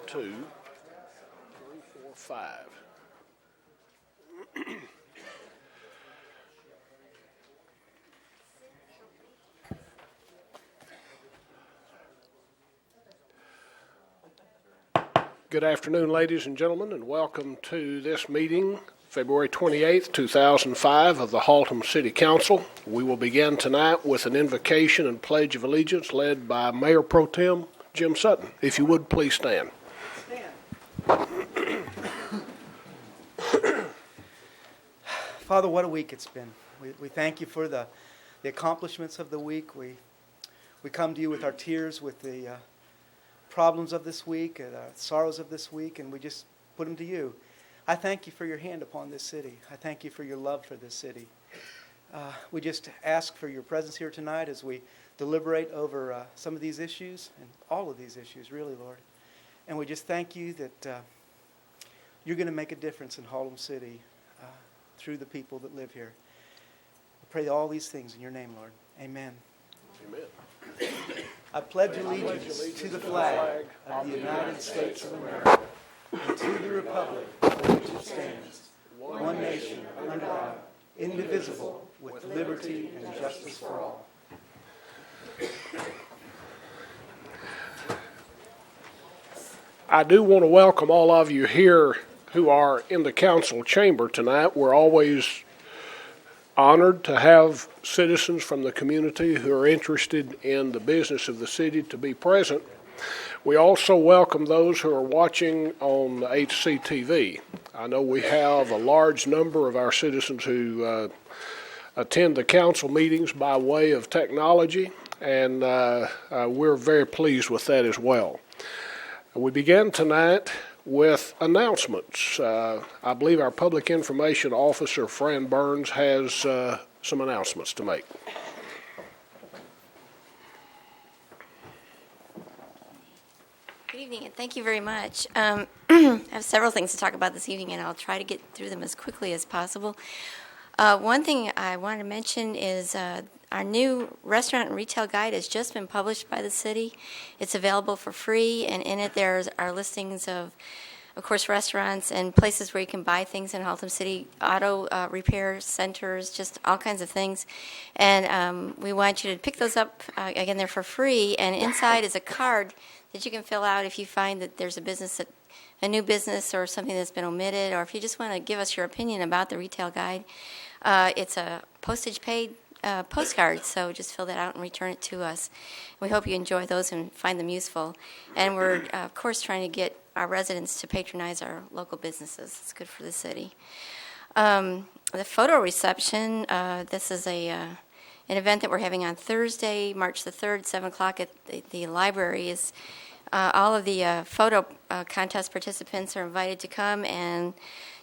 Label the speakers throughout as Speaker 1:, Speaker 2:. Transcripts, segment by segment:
Speaker 1: 2, 3, 4, 5. Good afternoon, ladies and gentlemen, and welcome to this meeting, February 28th, 2005, of the Haltom City Council. We will begin tonight with an invocation and pledge of allegiance led by Mayor Pro Tem Jim Sutton. If you would, please stand.
Speaker 2: Father, what a week it's been. We thank you for the accomplishments of the week. We come to you with our tears, with the problems of this week, and sorrows of this week, and we just put them to you. I thank you for your hand upon this city. I thank you for your love for this city. We just ask for your presence here tonight as we deliberate over some of these issues, and all of these issues, really, Lord. And we just thank you that you're going to make a difference in Haltom City through the people that live here. I pray all these things in your name, Lord. Amen.
Speaker 1: Amen.
Speaker 2: I pledge allegiance to the flag of the United States of America and to the republic for which it stands, one nation, under God, indivisible, with liberty and justice for all.
Speaker 1: I do want to welcome all of you here who are in the council chamber tonight. We're always honored to have citizens from the community who are interested in the business of the city to be present. We also welcome those who are watching on HCTV. I know we have a large number of our citizens who attend the council meetings by way of technology, and we're very pleased with that as well. We begin tonight with announcements. I believe our Public Information Officer, Fran Burns, has some announcements to make.
Speaker 3: Good evening, and thank you very much. I have several things to talk about this evening, and I'll try to get through them as quickly as possible. One thing I wanted to mention is our new restaurant and retail guide has just been published by the city. It's available for free, and in it there are listings of course, restaurants and places where you can buy things in Haltom City, auto repair centers, just all kinds of things. And we want you to pick those up. Again, they're for free, and inside is a card that you can fill out if you find that there's a new business or something that's been omitted, or if you just want to give us your opinion about the retail guide. It's a postage paid postcard, so just fill that out and return it to us. We hope you enjoy those and find them useful. And we're, of course, trying to get our residents to patronize our local businesses. It's good for the city. The photo reception, this is an event that we're having on Thursday, March the 3rd, 7 o'clock at the library. All of the photo contest participants are invited to come and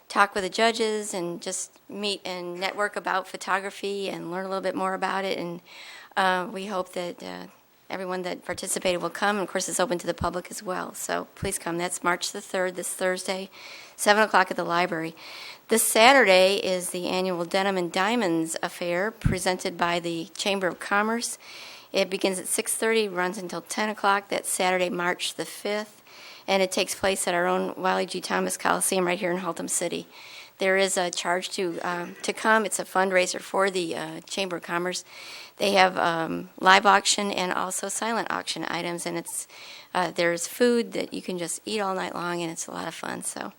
Speaker 3: talk with the judges and just meet and network about photography and learn a little bit more about it. And we hope that everyone that participated will come. And, of course, it's open to the public as well. So please come. That's March the 3rd, this Thursday, 7 o'clock at the library. This Saturday is the annual Denim and Diamonds Affair presented by the Chamber of Commerce. It begins at 6:30, runs until 10 o'clock. That's Saturday, March the 5th. And it takes place at our own Wiley G. Thomas Coliseum right here in Haltom City. There is a charge to come. It's a fundraiser for the Chamber of Commerce. They have live auction and also silent auction items, and there's food that you can just eat all night long, and it's a lot of fun. So,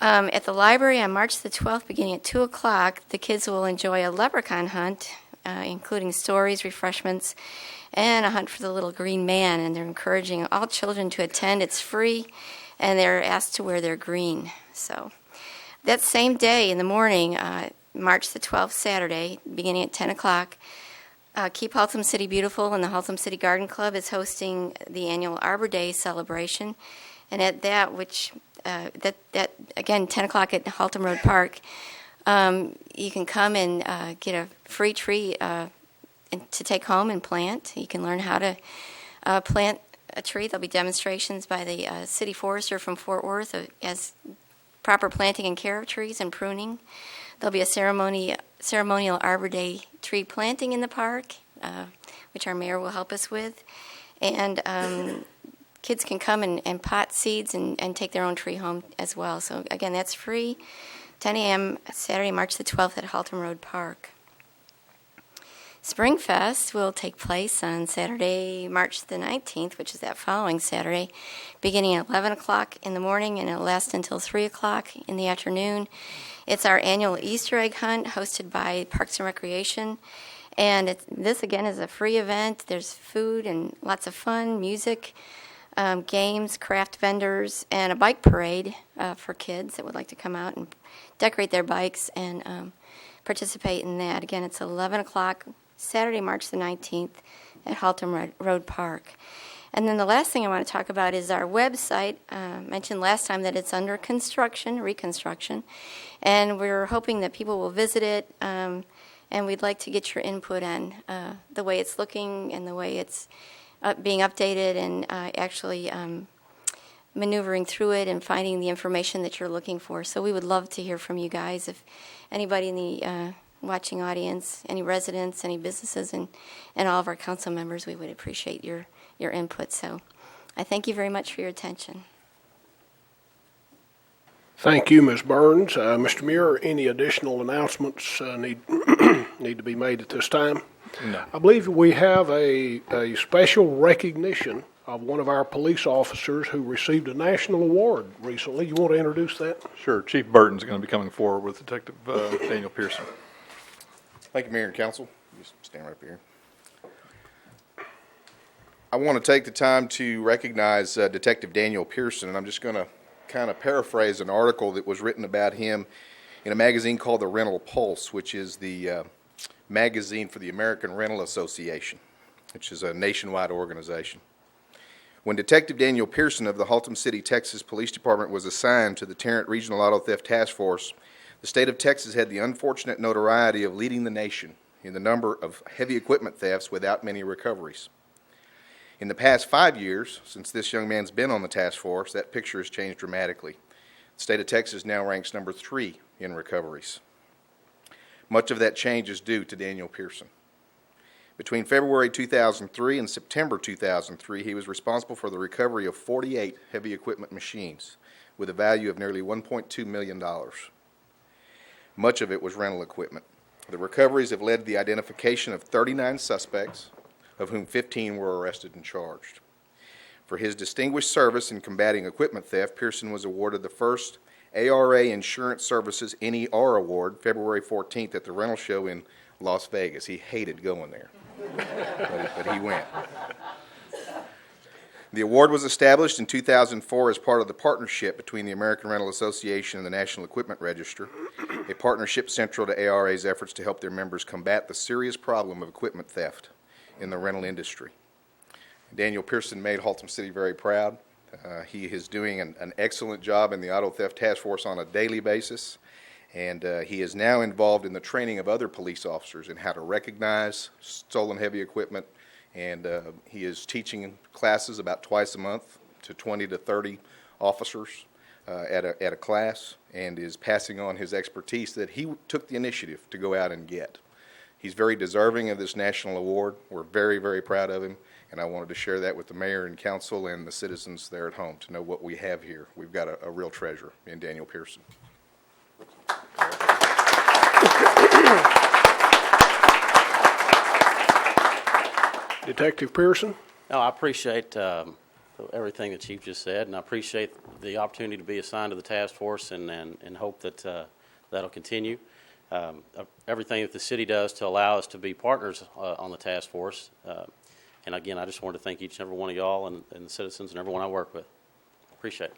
Speaker 3: at the library on March the 12th, beginning at 2 o'clock, the kids will enjoy a leprechaun hunt, including stories, refreshments, and a hunt for the little green man, and they're encouraging all children to attend. It's free, and they're asked to wear their green. So that same day in the morning, March the 12th, Saturday, beginning at 10 o'clock, Keep Haltom City Beautiful and the Haltom City Garden Club is hosting the annual Arbor Day celebration. And at that, again, 10 o'clock at Haltom Road Park, you can come and get a free tree to take home and plant. You can learn how to plant a tree. There'll be demonstrations by the city forester from Fort Worth as proper planting and care of trees and pruning. There'll be a ceremonial Arbor Day tree planting in the park, which our mayor will help us with. And kids can come and pot seeds and take their own tree home as well. So again, that's free, 10 a.m. Saturday, March the 12th at Haltom Road Park. Spring Fest will take place on Saturday, March the 19th, which is that following Saturday, beginning at 11 o'clock in the morning, and it'll last until 3 o'clock in the afternoon. It's our annual Easter egg hunt hosted by Parks and Recreation. And this, again, is a free event. There's food and lots of fun, music, games, craft vendors, and a bike parade for kids that would like to come out and decorate their bikes and participate in that. Again, it's 11 o'clock Saturday, March the 19th at Haltom Road Park. And then the last thing I want to talk about is our website. Mentioned last time that it's under reconstruction, and we're hoping that people will visit it, and we'd like to get your input on the way it's looking and the way it's being updated and actually maneuvering through it and finding the information that you're looking for. So we would love to hear from you guys. If anybody in the watching audience, any residents, any businesses, and all of our council members, we would appreciate your input. So I thank you very much for your attention.
Speaker 1: Thank you, Ms. Burns. Mr. Muir, any additional announcements need to be made at this time?
Speaker 4: No.
Speaker 1: I believe we have a special recognition of one of our police officers who received a national award recently. You want to introduce that?
Speaker 4: Sure. Chief Burton's going to be coming forward with Detective Daniel Pearson.
Speaker 5: Thank you, Mayor and Council. Just stand right up here. I want to take the time to recognize Detective Daniel Pearson, and I'm just going to kind of paraphrase an article that was written about him in a magazine called the Rental Pulse, which is the magazine for the American Rental Association, which is a nationwide organization. When Detective Daniel Pearson of the Haltom City, Texas Police Department was assigned to the Tarrant Regional Auto Theft Task Force, the state of Texas had the unfortunate notoriety of leading the nation in the number of heavy equipment thefts without many recoveries. In the past 5 years, since this young man's been on the task force, that picture has changed dramatically. The state of Texas now ranks number 3 in recoveries. Much of that change is due to Daniel Pearson. Between February 2003 and September 2003, he was responsible for the recovery of 48 heavy equipment machines with a value of nearly $1.2 million. Much of it was rental equipment. The recoveries have led to the identification of 39 suspects, of whom 15 were arrested and charged. For his distinguished service in combating equipment theft, Pearson was awarded the first ARA Insurance Services NER Award February 14th at the rental show in Las Vegas. He hated going there, but he went. The award was established in 2004 as part of the partnership between the American Rental Association and the National Equipment Register, a partnership central to ARA's efforts to help their members combat the serious problem of equipment theft in the rental industry. Daniel Pearson made Haltom City very proud. He is doing an excellent job in the Auto Theft Task Force on a daily basis, and he is now involved in the training of other police officers in how to recognize stolen heavy equipment, and he is teaching classes about twice a month to 20 to 30 officers at a class, and is passing on his expertise that he took the initiative to go out and get. He's very deserving of this national award. We're very, very proud of him, and I wanted to share that with the mayor and council and the citizens there at home to know what we have here. We've got a real treasure in Daniel Pearson.
Speaker 1: Detective Pearson?
Speaker 6: No, I appreciate everything the chief just said, and I appreciate the opportunity to be assigned to the task force, and hope that that'll continue. Everything that the city does to allow us to be partners on the task force. And again, I just wanted to thank each and every one of y'all and the citizens and everyone I work with. Appreciate it.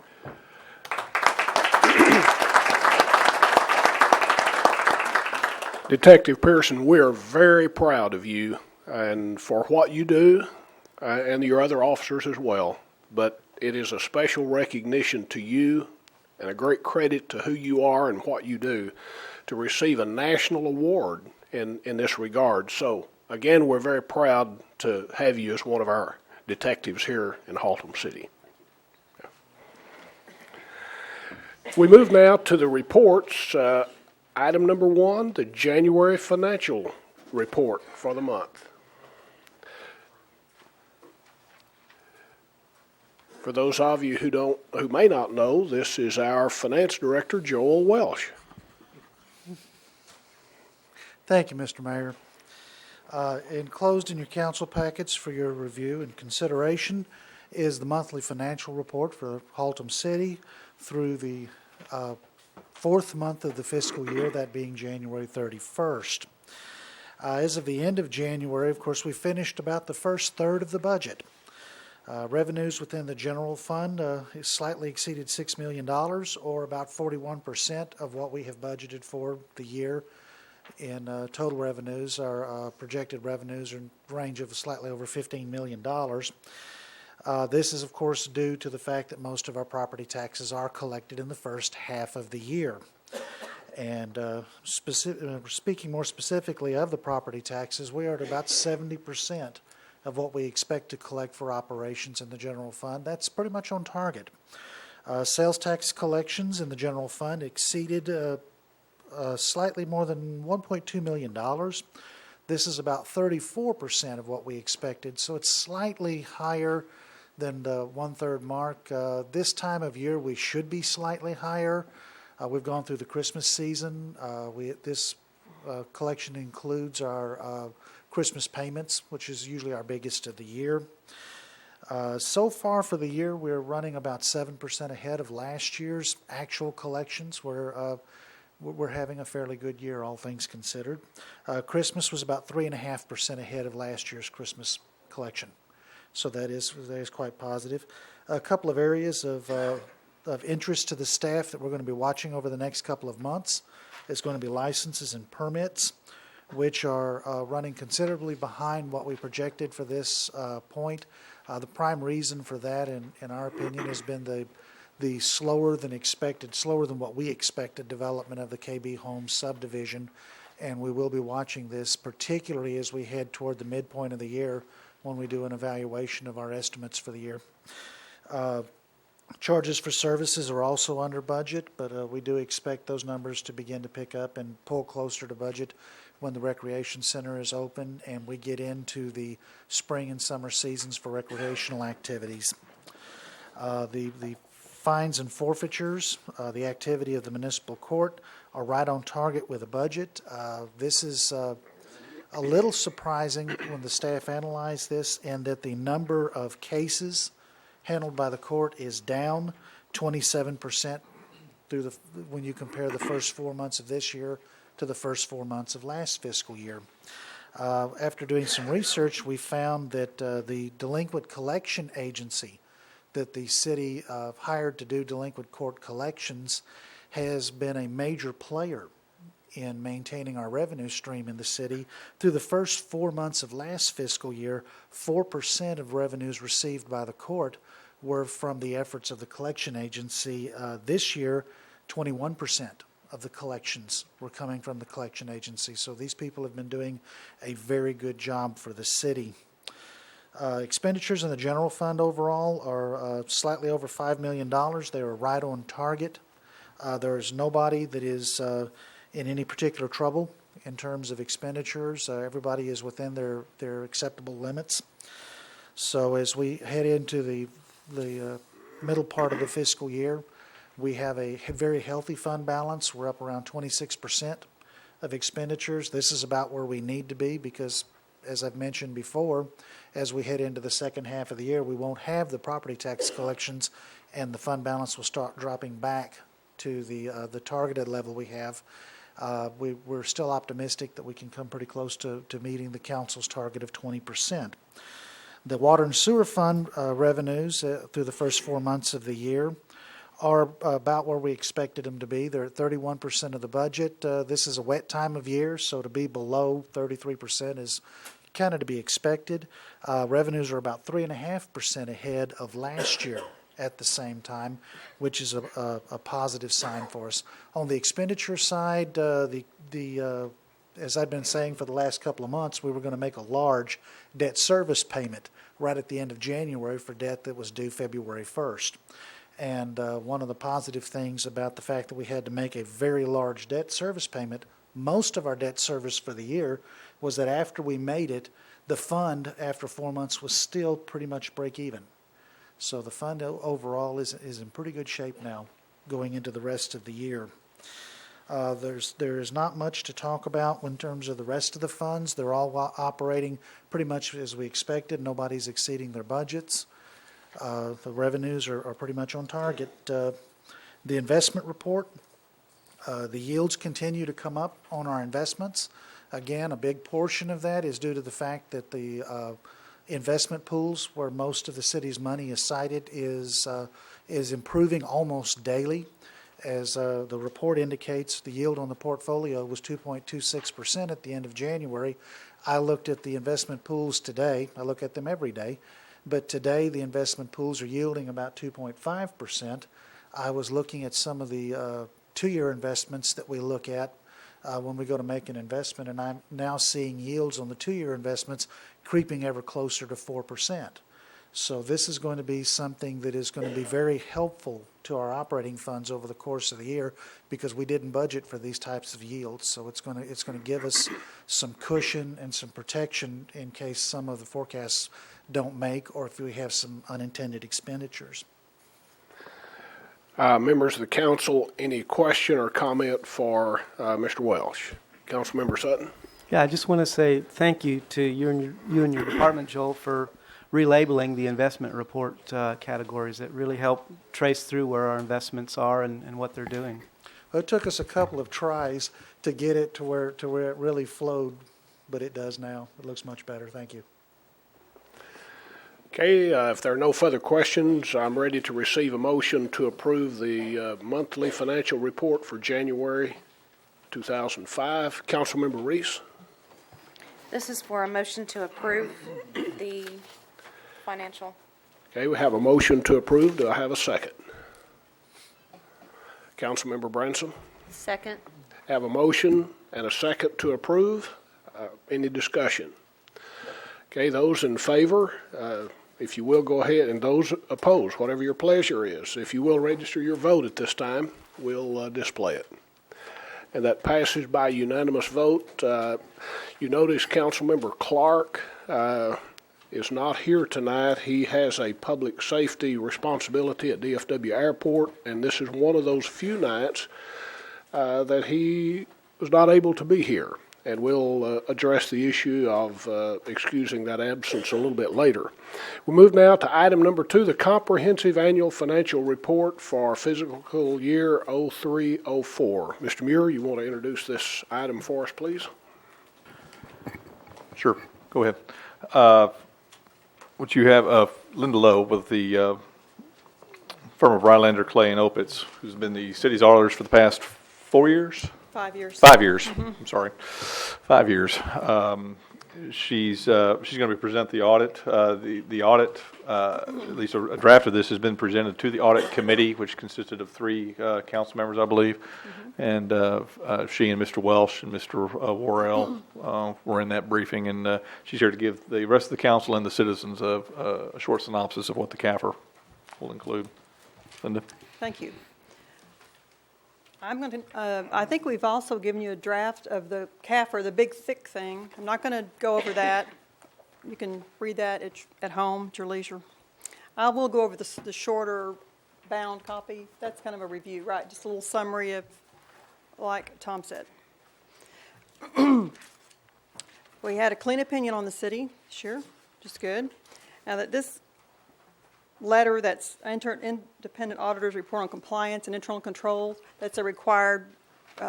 Speaker 1: Detective Pearson, we are very proud of you and for what you do, and your other officers as well. But it is a special recognition to you and a great credit to who you are and what you do to receive a national award in this regard. So, again, we're very proud to have you as one of our detectives here in Haltom City. We move now to the reports. Item number 1, the January financial report for the month. For those of you who may not know, this is our Finance Director, Joel Welsh.
Speaker 7: Thank you, Mr. Mayor. Enclosed in your council packets for your review and consideration is the monthly financial report for Haltom City through the fourth month of the fiscal year, that being January 31st. As of the end of January, of course, we finished about the first third of the budget. Revenues within the general fund slightly exceeded $6 million, or about 41% of what we have budgeted for the year. In total revenues, our projected revenues are in the range of slightly over $15 million. This is, of course, due to the fact that most of our property taxes are collected in the first half of the year. And speaking more specifically of the property taxes, we are at about 70% of what we expect to collect for operations in the general fund. That's pretty much on target. Sales tax collections in the general fund exceeded slightly more than $1.2 million. This is about 34% of what we expected, so it's slightly higher than the one-third mark. This time of year, we should be slightly higher. We've gone through the Christmas season. This collection includes our Christmas payments, which is usually our biggest of the year. So far for the year, we're running about 7% ahead of last year's actual collections. We're having a fairly good year, all things considered. Christmas was about 3.5% ahead of last year's Christmas collection, so that is quite positive. A couple of areas of interest to the staff that we're going to be watching over the next couple of months is going to be licenses and permits, which are running considerably behind what we projected for this point. The prime reason for that, in our opinion, has been the slower than what we expected development of the KB Homes subdivision, and we will be watching this particularly as we head toward the midpoint of the year when we do an evaluation of our estimates for the year. Charges for services are also under budget, but we do expect those numbers to begin to pick up and pull closer to budget when the recreation center is open and we get into the spring and summer seasons for recreational activities. The fines and forfeitures, the activity of the municipal court, are right on target with the budget. This is a little surprising when the staff analyzed this, in that the number of cases handled by the court is down 27% when you compare the first 4 months of this year to the first 4 months of last fiscal year. After doing some research, we found that the delinquent collection agency that the city hired to do delinquent court collections has been a major player in maintaining our revenue stream in the city. Through the first 4 months of last fiscal year, 4% of revenues received by the court were from the efforts of the collection agency. This year, 21% of the collections were coming from the collection agency. So these people have been doing a very good job for the city. Expenditures in the general fund overall are slightly over $5 million. They are right on target. There is nobody that is in any particular trouble in terms of expenditures. Everybody is within their acceptable limits. So as we head into the middle part of the fiscal year, we have a very healthy fund balance. We're up around 26% of expenditures. This is about where we need to be because, as I've mentioned before, as we head into the second half of the year, we won't have the property tax collections, and the fund balance will start dropping back to the targeted level we have. We're still optimistic that we can come pretty close to meeting the council's target of 20%. The water and sewer fund revenues through the first 4 months of the year are about where we expected them to be. They're at 31% of the budget. This is a wet time of year, so to be below 33% is kind of to be expected. Revenues are about 3.5% ahead of last year at the same time, which is a positive sign for us. On the expenditure side, as I've been saying for the last couple of months, we were going to make a large debt service payment right at the end of January for debt that was due February 1st. And one of the positive things about the fact that we had to make a very large debt service payment, most of our debt service for the year, was that after we made it, the fund, after 4 months, was still pretty much break even. So the fund overall is in pretty good shape now going into the rest of the year. There is not much to talk about in terms of the rest of the funds. They're all operating pretty much as we expected. Nobody's exceeding their budgets. The revenues are pretty much on target. The investment report, the yields continue to come up on our investments. Again, a big portion of that is due to the fact that the investment pools, where most of the city's money is cited, is improving almost daily. As the report indicates, the yield on the portfolio was 2.26% at the end of January. I looked at the investment pools today. I look at them every day. But today, the investment pools are yielding about 2.5%. I was looking at some of the two-year investments that we look at when we go to make an investment, and I'm now seeing yields on the two-year investments creeping ever closer to 4%. So this is going to be something that is going to be very helpful to our operating funds over the course of the year, because we didn't budget for these types of yields. So it's going to give us some cushion and some protection in case some of the forecasts don't make, or if we have some unintended expenditures.
Speaker 1: Members of the council, any question or comment for Mr. Welsh? Councilmember Sutton?
Speaker 2: Yeah, I just want to say thank you to you and your department, Joel, for relabeling the investment report categories that really help trace through where our investments are and what they're doing.
Speaker 7: Well, it took us a couple of tries to get it to where it really flowed, but it does now. It looks much better. Thank you.
Speaker 1: Okay, if there are no further questions, I'm ready to receive a motion to approve the monthly financial report for January 2005. Councilmember Reese?
Speaker 8: This is for a motion to approve the financial.
Speaker 1: Okay, we have a motion to approve. Do I have a second? Councilmember Branson?
Speaker 8: Second.
Speaker 1: Have a motion and a second to approve. Any discussion? Okay, those in favor, if you will go ahead, and those opposed, whatever your pleasure is, if you will register your vote at this time, we'll display it. And that passes by unanimous vote. You notice Councilmember Clark is not here tonight. He has a public safety responsibility at DFW Airport, and this is one of those few nights that he was not able to be here. And we'll address the issue of excusing that absence a little bit later. We move now to item number 2, the Comprehensive Annual Financial Report for fiscal year 03-04. Mr. Muir, you want to introduce this item for us, please?
Speaker 4: Sure, go ahead. What you have, Linda Lowe with the firm of Rylander, Clay, and Opitz, who's been the city's auditors for the past 4 years?
Speaker 9: 5 years.
Speaker 4: 5 years. I'm sorry, 5 years. She's going to present the audit. The audit, at least a draft of this, has been presented to the audit committee, which consisted of 3 council members, I believe. And she and Mr. Welsh and Mr. Worrell were in that briefing, and she's here to give the rest of the council and the citizens a short synopsis of what the CAFR will include. Linda.
Speaker 9: Thank you. I'm going to, I think we've also given you a draft of the CAFR, the big thick thing. I'm not going to go over that. You can read that at home at your leisure. I will go over the shorter bound copy. That's kind of a review, right? Just a little summary of, like Tom said. We had a clean opinion on the city, sure, just good. Now that this letter that's independent auditors report on compliance and internal controls, that's a required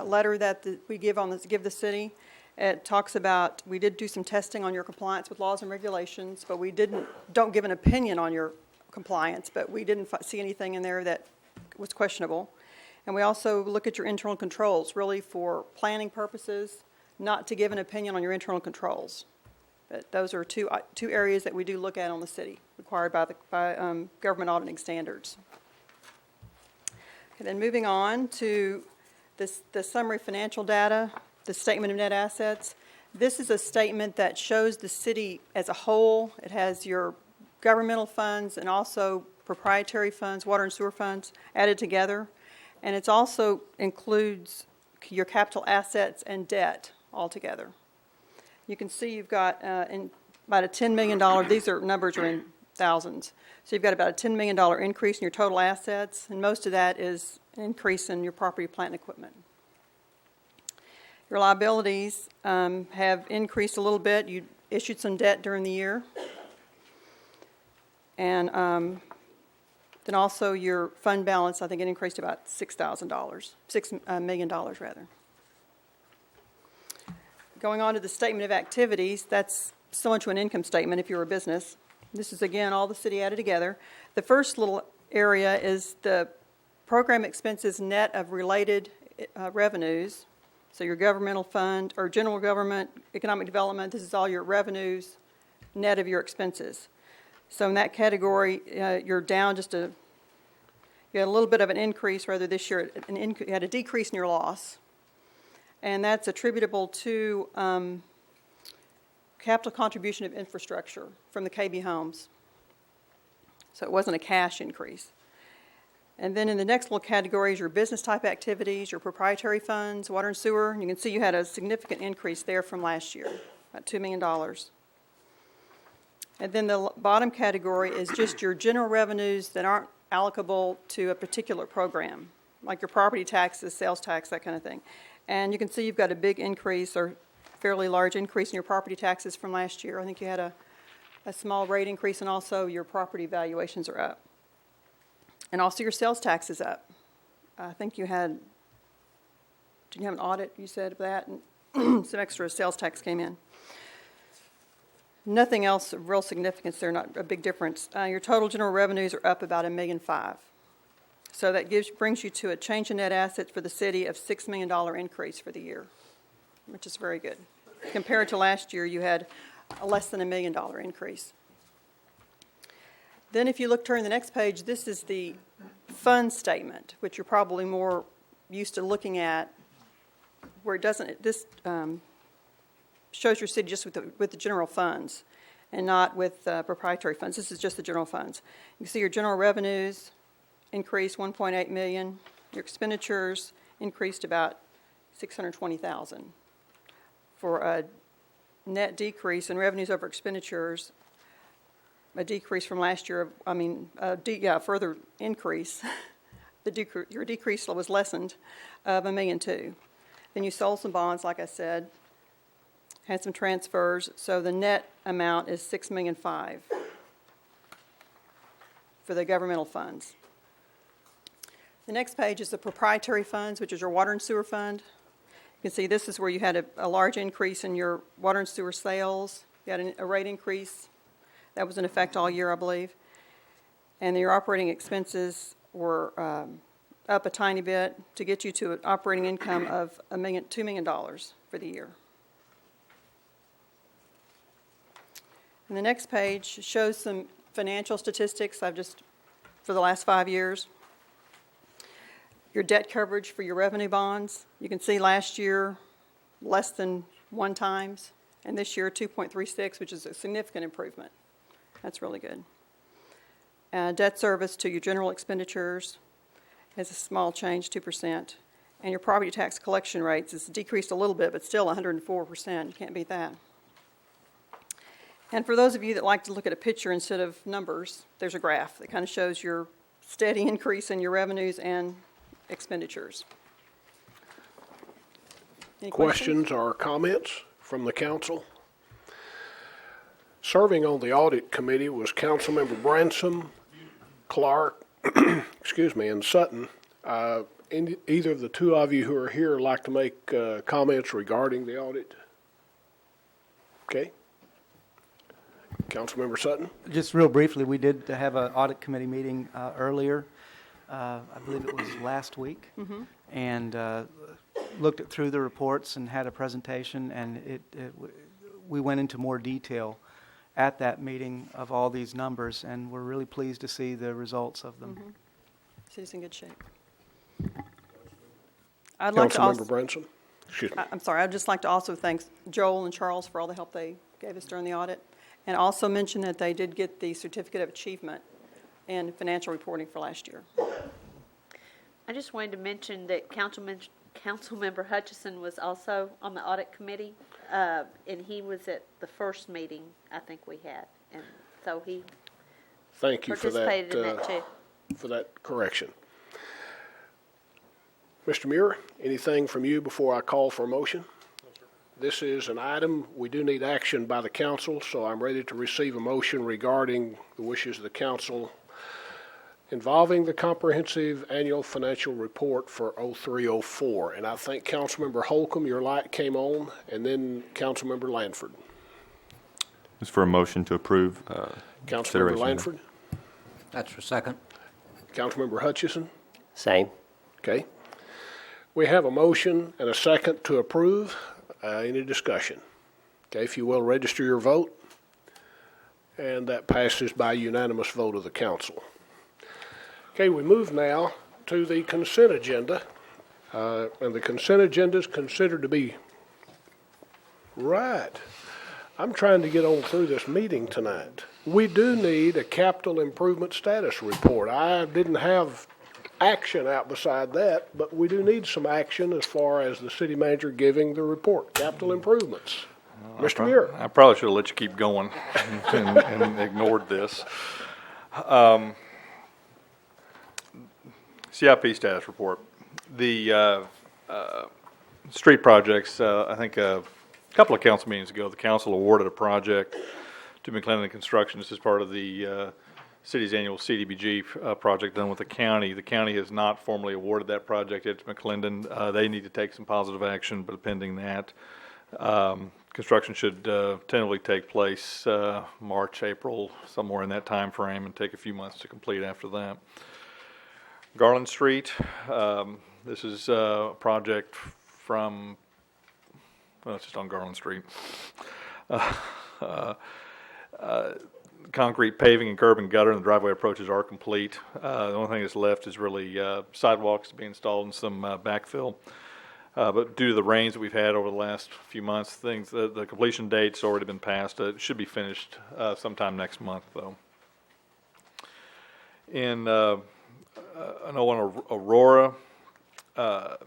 Speaker 9: letter that we give the city. It talks about, we did do some testing on your compliance with laws and regulations, but we don't give an opinion on your compliance, but we didn't see anything in there that was questionable. And we also look at your internal controls, really for planning purposes, not to give an opinion on your internal controls. But those are two areas that we do look at on the city, required by government auditing standards. Okay, then moving on to the summary financial data, the statement of net assets. This is a statement that shows the city as a whole. It has your governmental funds and also proprietary funds, water and sewer funds, added together. And it also includes your capital assets and debt all together. You can see you've got about a $10 million, these are numbers are in thousands. So you've got about a $10 million increase in your total assets, and most of that is an increase in your property, plant, and equipment. Your liabilities have increased a little bit. You issued some debt during the year. And then also your fund balance, I think it increased about $6,000, $6 million rather. Going on to the statement of activities, that's similar to an income statement if you're a business. This is, again, all the city added together. The first little area is the program expenses net of related revenues. So your governmental fund or general government, economic development, this is all your revenues net of your expenses. So in that category, you're down you had a little bit of an increase, rather this year you had a decrease in your loss. And that's attributable to capital contribution of infrastructure from the KB homes. So it wasn't a cash increase. And then in the next little category is your business type activities, your proprietary funds, water and sewer. And you can see you had a significant increase there from last year, about $2 million. And then the bottom category is just your general revenues that aren't allocable to a particular program, like your property taxes, sales tax, that kind of thing. And you can see you've got a big increase or fairly large increase in your property taxes from last year. I think you had a small rate increase, and also your property valuations are up. And also your sales tax is up. I think didn't you have an audit, you said, of that? And some extra sales tax came in. Nothing else of real significance there, not a big difference. Your total general revenues are up about $1.5 million. So that brings you to a change in net assets for the city of $6 million increase for the year, which is very good. Compared to last year, you had a less than $1 million increase. Then if you turn to the next page, this is the fund statement, which you're probably more used to looking at, where it doesn't, this shows your city just with the general funds and not with proprietary funds. This is just the general funds. You can see your general revenues increased $1.8 million. Your expenditures increased about $620,000 for a net decrease in revenues over expenditures, a decrease from last year, further increase. Your decrease was lessened of $1.2 million. Then you sold some bonds, like I said, had some transfers, so the net amount is $6.5 million for the governmental funds. The next page is the proprietary funds, which is your water and sewer fund. You can see this is where you had a large increase in your water and sewer sales. You had a rate increase. That was in effect all year, I believe. And your operating expenses were up a tiny bit to get you to an operating income of $2 million for the year. And the next page shows some financial statistics for the last 5 years. Your debt coverage for your revenue bonds. You can see last year less than 1 times, and this year 2.36, which is a significant improvement. That's really good. Debt service to your general expenditures has a small change, 2%. And your property tax collection rates has decreased a little bit, but still 104%. You can't beat that. And for those of you that like to look at a picture instead of numbers, there's a graph that kind of shows your steady increase in your revenues and expenditures. Any
Speaker 1: Questions or comments from the council? Serving on the audit committee was Councilmember Bransom, Clark, and Sutton. Either of the two of you who are here like to make comments regarding the audit? Okay. Councilmember Sutton?
Speaker 10: Just real briefly, we did have an audit committee meeting earlier. I believe it was last week. Mm-hmm. And looked through the reports and had a presentation, and we went into more detail at that meeting of all these numbers, and we're really pleased to see the results of them.
Speaker 9: Mm-hmm. City's in good shape.
Speaker 1: Councilmember Branson? Excuse me.
Speaker 9: I'm sorry, I'd just like to also thank Joel and Charles for all the help they gave us during the audit, and also mention that they did get the Certificate of Achievement in financial reporting for last year.
Speaker 11: I just wanted to mention that Councilmember Hutchison was also on the audit committee, and he was at the first meeting I think we had, and so he
Speaker 1: Thank you for that.
Speaker 11: participated in that too.
Speaker 1: For that correction. Mr. Muir, anything from you before I call for a motion? This is an item, we do need action by the council, so I'm ready to receive a motion regarding the wishes of the council involving the comprehensive annual financial report for 0304. And I think Councilmember Holcomb, your light came on, and then Councilmember Lanford.
Speaker 12: This is for a motion to approve.
Speaker 1: Councilmember Lanford,
Speaker 13: That's for second.
Speaker 1: Councilmember Hutchison.
Speaker 13: Same.
Speaker 1: Okay. We have a motion and a second to approve. Any discussion? Okay, if you will, register your vote. And that passes by unanimous vote of the council. Okay, we move now to the consent agenda. And the consent agenda is considered to be right. I'm trying to get on through this meeting tonight. We do need a capital improvement status report. I didn't have action out beside that, but we do need some action as far as the city manager giving the report, capital improvements. Mr. Muir.
Speaker 4: I probably should have let you keep going and ignored this. CIP status report. The street projects, I think a couple of council meetings ago, the council awarded a project to McClendon Construction. This is part of the city's annual CDBG project done with the county. The county has not formally awarded that project yet to McClendon. They need to take some positive action, but pending that, construction should tentatively take place March, April, somewhere in that time frame, and take a few months to complete after that. Garland Street, this is a project from, well, it's just on Garland Street. Concrete paving and curb and gutter and the driveway approaches are complete. The only thing that's left is really sidewalks to be installed and some backfill. But due to the rains that we've had over the last few months, the completion date's already been passed. It should be finished sometime next month, though. In I know on Aurora, the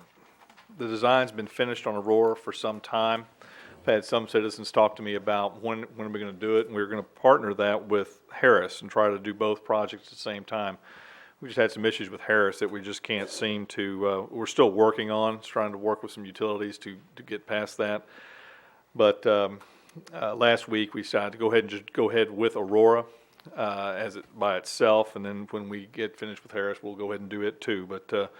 Speaker 4: design's been finished on Aurora for some time. I've had some citizens talk to me about when are we going to do it, and we're going to partner that with Harris and try to do both projects at the same time. We just had some issues with Harris that we just can't seem to, we're still working on, trying to work with some utilities to get past that. But last week we decided to go ahead and just go ahead with Aurora as it by itself, and then when we get finished with Harris, we'll go ahead and do it too. But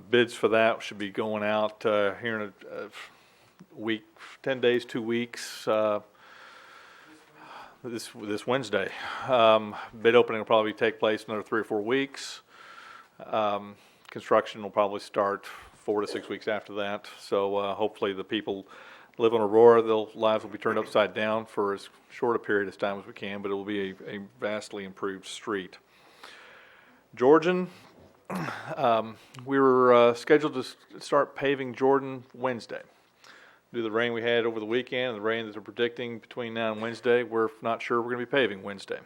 Speaker 4: bids for that should be going out here in a week, 10 days, 2 weeks, this Wednesday. Bid opening will probably take place in another 3 or 4 weeks. Construction will probably start 4 to 6 weeks after that. So hopefully the people live on Aurora, their lives will be turned upside down for as short a period of time as we can, but it will be a vastly improved street. Jordan, we were scheduled to start paving Jordan Wednesday. Due to the rain we had over the weekend and the rain that they're predicting between now and Wednesday, we're not sure we're going to be paving Wednesday.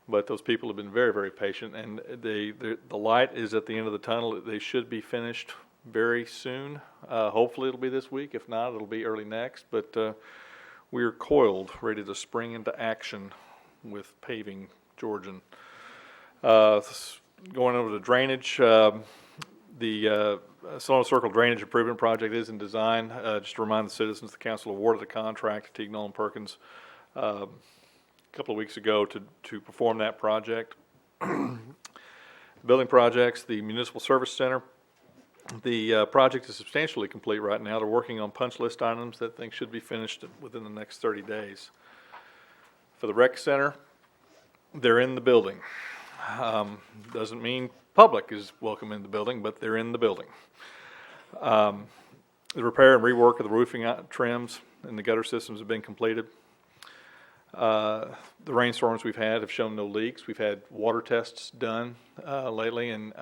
Speaker 4: But those people have been very, very patient, and the light is at the end of the tunnel. They should be finished very soon. Hopefully it'll be this week. If not, it'll be early next. But we're coiled, ready to spring into action with paving Georgian. Going over to drainage, the Solano Circle Drainage Improvement Project is in design. Just to remind the citizens, the council awarded a contract to Teague Nolan Perkins a couple of weeks ago to perform that project. Building projects, the Municipal Service Center. The project is substantially complete right now. They're working on punch list items that things should be finished within the next 30 days. For the rec center, they're in the building. Doesn't mean public is welcome in the building, but they're in the building. The repair and rework of the roofing trims and the gutter systems have been completed. The rainstorms we've had have shown no leaks. We've had water tests done lately, and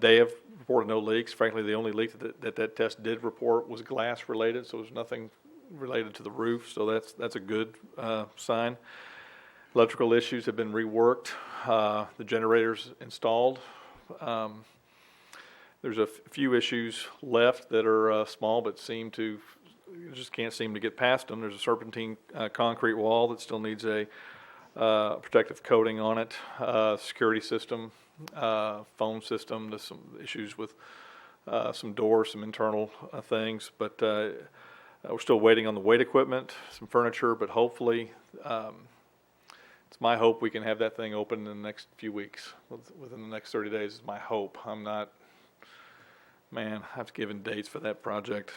Speaker 4: they have reported no leaks. Frankly, the only leak that test did report was glass related, so there's nothing related to the roof, so that's a good sign. Electrical issues have been reworked. The generators installed. There's a few issues left that are small, but just can't seem to get past them. There's a serpentine concrete wall that still needs a protective coating on it, security system, phone system. There's some issues with some doors, some internal things, but we're still waiting on the weight equipment, some furniture, but hopefully, it's my hope we can have that thing open in the next few weeks. Within the next 30 days is my hope. I've given dates for that project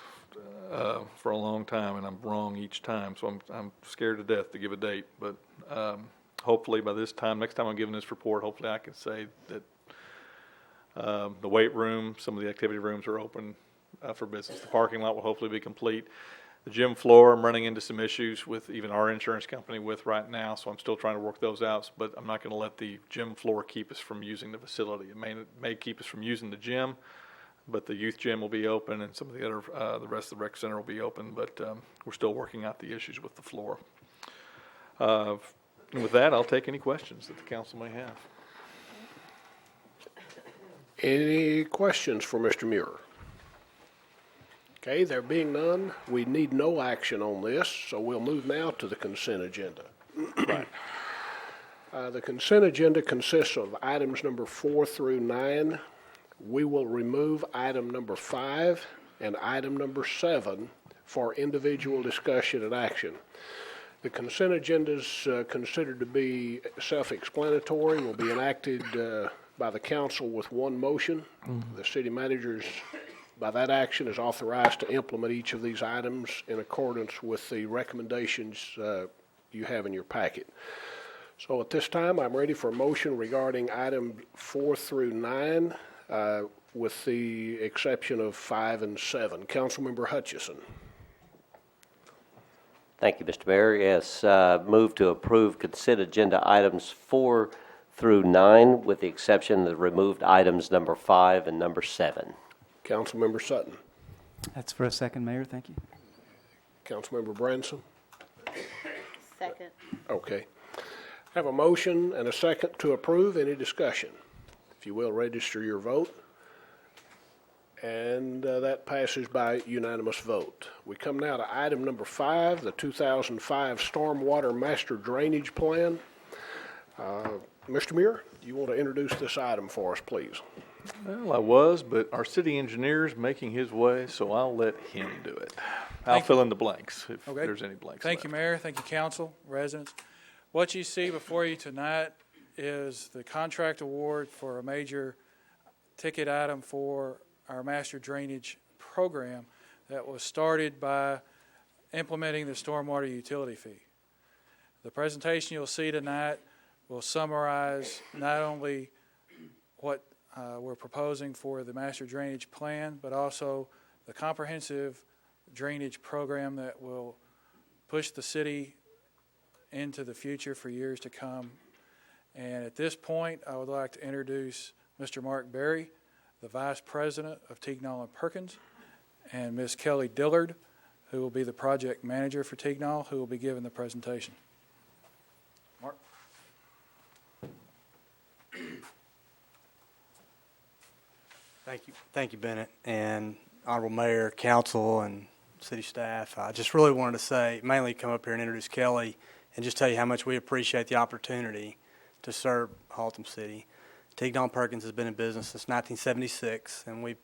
Speaker 4: for a long time, and I'm wrong each time, so I'm scared to death to give a date. But hopefully by this time, next time I'm giving this report, hopefully I can say that the weight room, some of the activity rooms are open for business. The parking lot will hopefully be complete. The gym floor, I'm running into some issues with even our insurance company with right now, so I'm still trying to work those out. But I'm not going to let the gym floor keep us from using the facility. It may keep us from using the gym, but the youth gym will be open, and some of the other, the rest of the rec center will be open. But we're still working out the issues with the floor. And with that, I'll take any questions that the council may have.
Speaker 1: Any questions for Mr. Muir? Okay, there being none, we need no action on this, so we'll move now to the consent agenda.
Speaker 4: Right.
Speaker 1: The consent agenda consists of items number 4 through 9. We will remove item number 5 and item number 7 for individual discussion and action. The consent agenda is considered to be self-explanatory, will be enacted by the council with one motion. The city manager, by that action, is authorized to implement each of these items in accordance with the recommendations you have in your packet. So at this time, I'm ready for a motion regarding items 4 through 9, with the exception of 5 and 7. Councilmember Hutchison.
Speaker 13: Thank you, Mr. Mayor. Yes, move to approve consent agenda items 4 through 9 with the exception of the removed items number 5 and number 7.
Speaker 1: Councilmember Sutton.
Speaker 10: That's for a second, Mayor. Thank you.
Speaker 1: Councilmember Branson.
Speaker 11: Second.
Speaker 1: Okay. Have a motion and a second to approve. Any discussion? If you will, register your vote. And that passes by unanimous vote. We come now to item number 5, the 2005 Stormwater Master Drainage Plan. Mr. Muir, you want to introduce this item for us, please?
Speaker 4: Well, I was, but our city engineer is making his way, so I'll let him do it. I'll fill in the blanks if there's any blanks
Speaker 14: Thank you, Mayor. Thank you, council, residents. What you see before you tonight is the contract award for a major ticket item for our master drainage program that was started by implementing the stormwater utility fee. The presentation you'll see tonight will summarize not only what we're proposing for the master drainage plan, but also the comprehensive drainage program that will push the city into the future for years to come. And at this point, I would like to introduce Mr. Mark Berry, the Vice President of Tignall and Perkins, and Ms. Kelly Dillard, who will be the Project Manager for Tignall, who will be giving the presentation. Mark.
Speaker 10: Thank you, Bennett, and Honorable Mayor, Council, and City staff. I just really wanted to say, mainly come up here and introduce Kelly and just tell you how much we appreciate the opportunity to serve Haltom City. Tignall Perkins has been in business since 1976, and we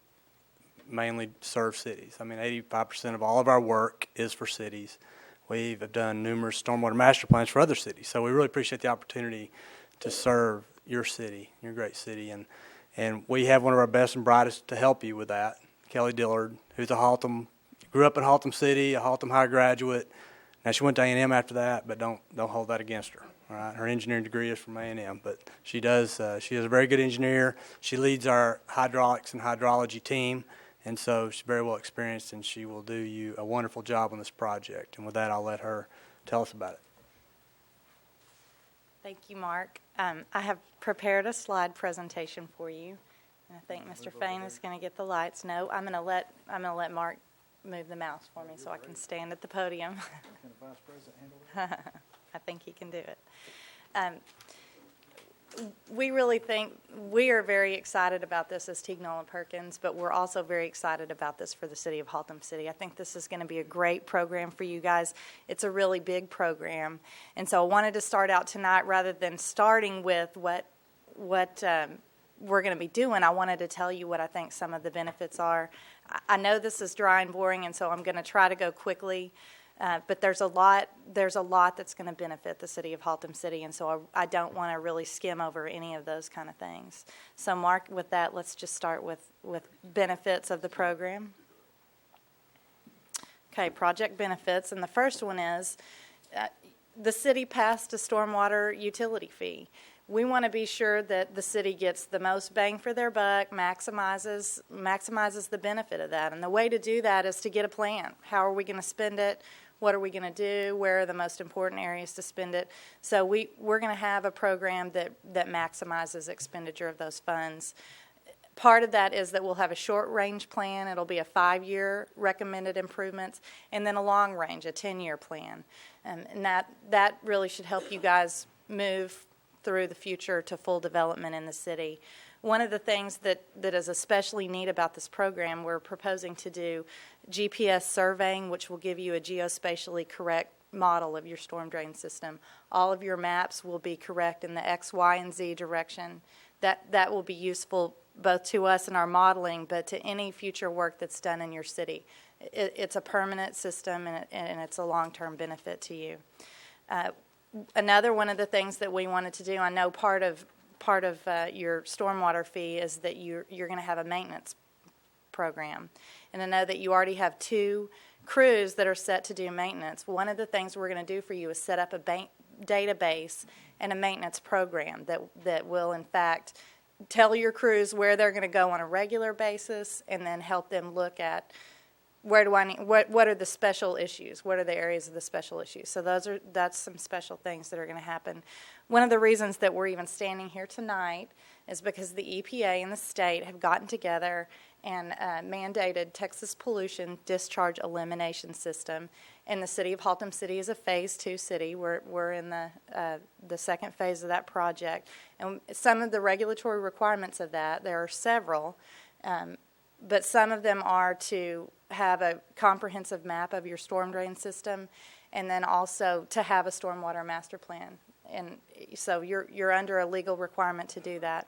Speaker 10: mainly serve cities. I mean, 85% of all of our work is for cities. We've done numerous stormwater master plans for other cities, so we really appreciate the opportunity to serve your city, your great city, and we have one of our best and brightest to help you with that, Kelly Dillard, who's a Haltom, grew up in Haltom City, a Haltom High graduate. Now she went to A&M after that, but don't hold that against her. All right, her engineering degree is from A&M, but she is a very good engineer. She leads our hydraulics and hydrology team, and so she's very well experienced, and she will do you a wonderful job on this project. And with that, I'll let her tell us about it.
Speaker 8: Thank you, Mark. I have prepared a slide presentation for you, and I think Mr. Fain is going to get the lights. No, I'm going to let Mark move the mouse for me so I can stand at the podium. Can the Vice President handle that? I think he can do it. we really think, we are very excited about this as Teague Nolan Perkins, but we're also very excited about this for the city of Haltom City. I think this is going to be a great program for you guys. It's a really big program. And so I wanted to start out tonight, rather than starting with what we're going to be doing, I wanted to tell you what I think some of the benefits are. I know this is dry and boring, and so I'm going to try to go quickly. But there's a lot that's going to benefit the city of Haltom City, and so I don't want to really skim over any of those kind of things. So Mark, with that, let's just start with benefits of the program. Okay, project benefits, and the first one is the city passed a stormwater utility fee. We want to be sure that the city gets the most bang for their buck, maximizes the benefit of that. And the way to do that is to get a plan. How are we going to spend it? What are we going to do? Where are the most important areas to spend it? So we're going to have a program that maximizes expenditure of those funds. Part of that is that we'll have a short-range plan. It'll be a 5-year recommended improvements, and then a long-range, a 10-year plan. And that really should help you guys move through the future to full development in the city. One of the things that is especially neat about this program, we're proposing to do GPS surveying, which will give you a geospatially correct model of your storm drain system. All of your maps will be correct in the X, Y, and Z direction. That will be useful both to us in our modeling, but to any future work that's done in your city. It's a permanent system, and it's a long-term benefit to you. Another one of the things that we wanted to do, I know part of your stormwater fee is that you're going to have a maintenance program. And I know that you already have 2 crews that are set to do maintenance. One of the things we're going to do for you is set up a database and a maintenance program that will, in fact, tell your crews where they're going to go on a regular basis, and then help them look at what are the special issues? What are the areas of the special issues? So that's some special things that are going to happen. One of the reasons that we're even standing here tonight is because the EPA and the state have gotten together and mandated Texas pollution discharge elimination system. And the city of Haltom City is a phase 2 city. We're in the second phase of that project. And some of the regulatory requirements of that, there are several, but some of them are to have a comprehensive map of your storm drain system, and then also to have a stormwater master plan. And so you're under a legal requirement to do that,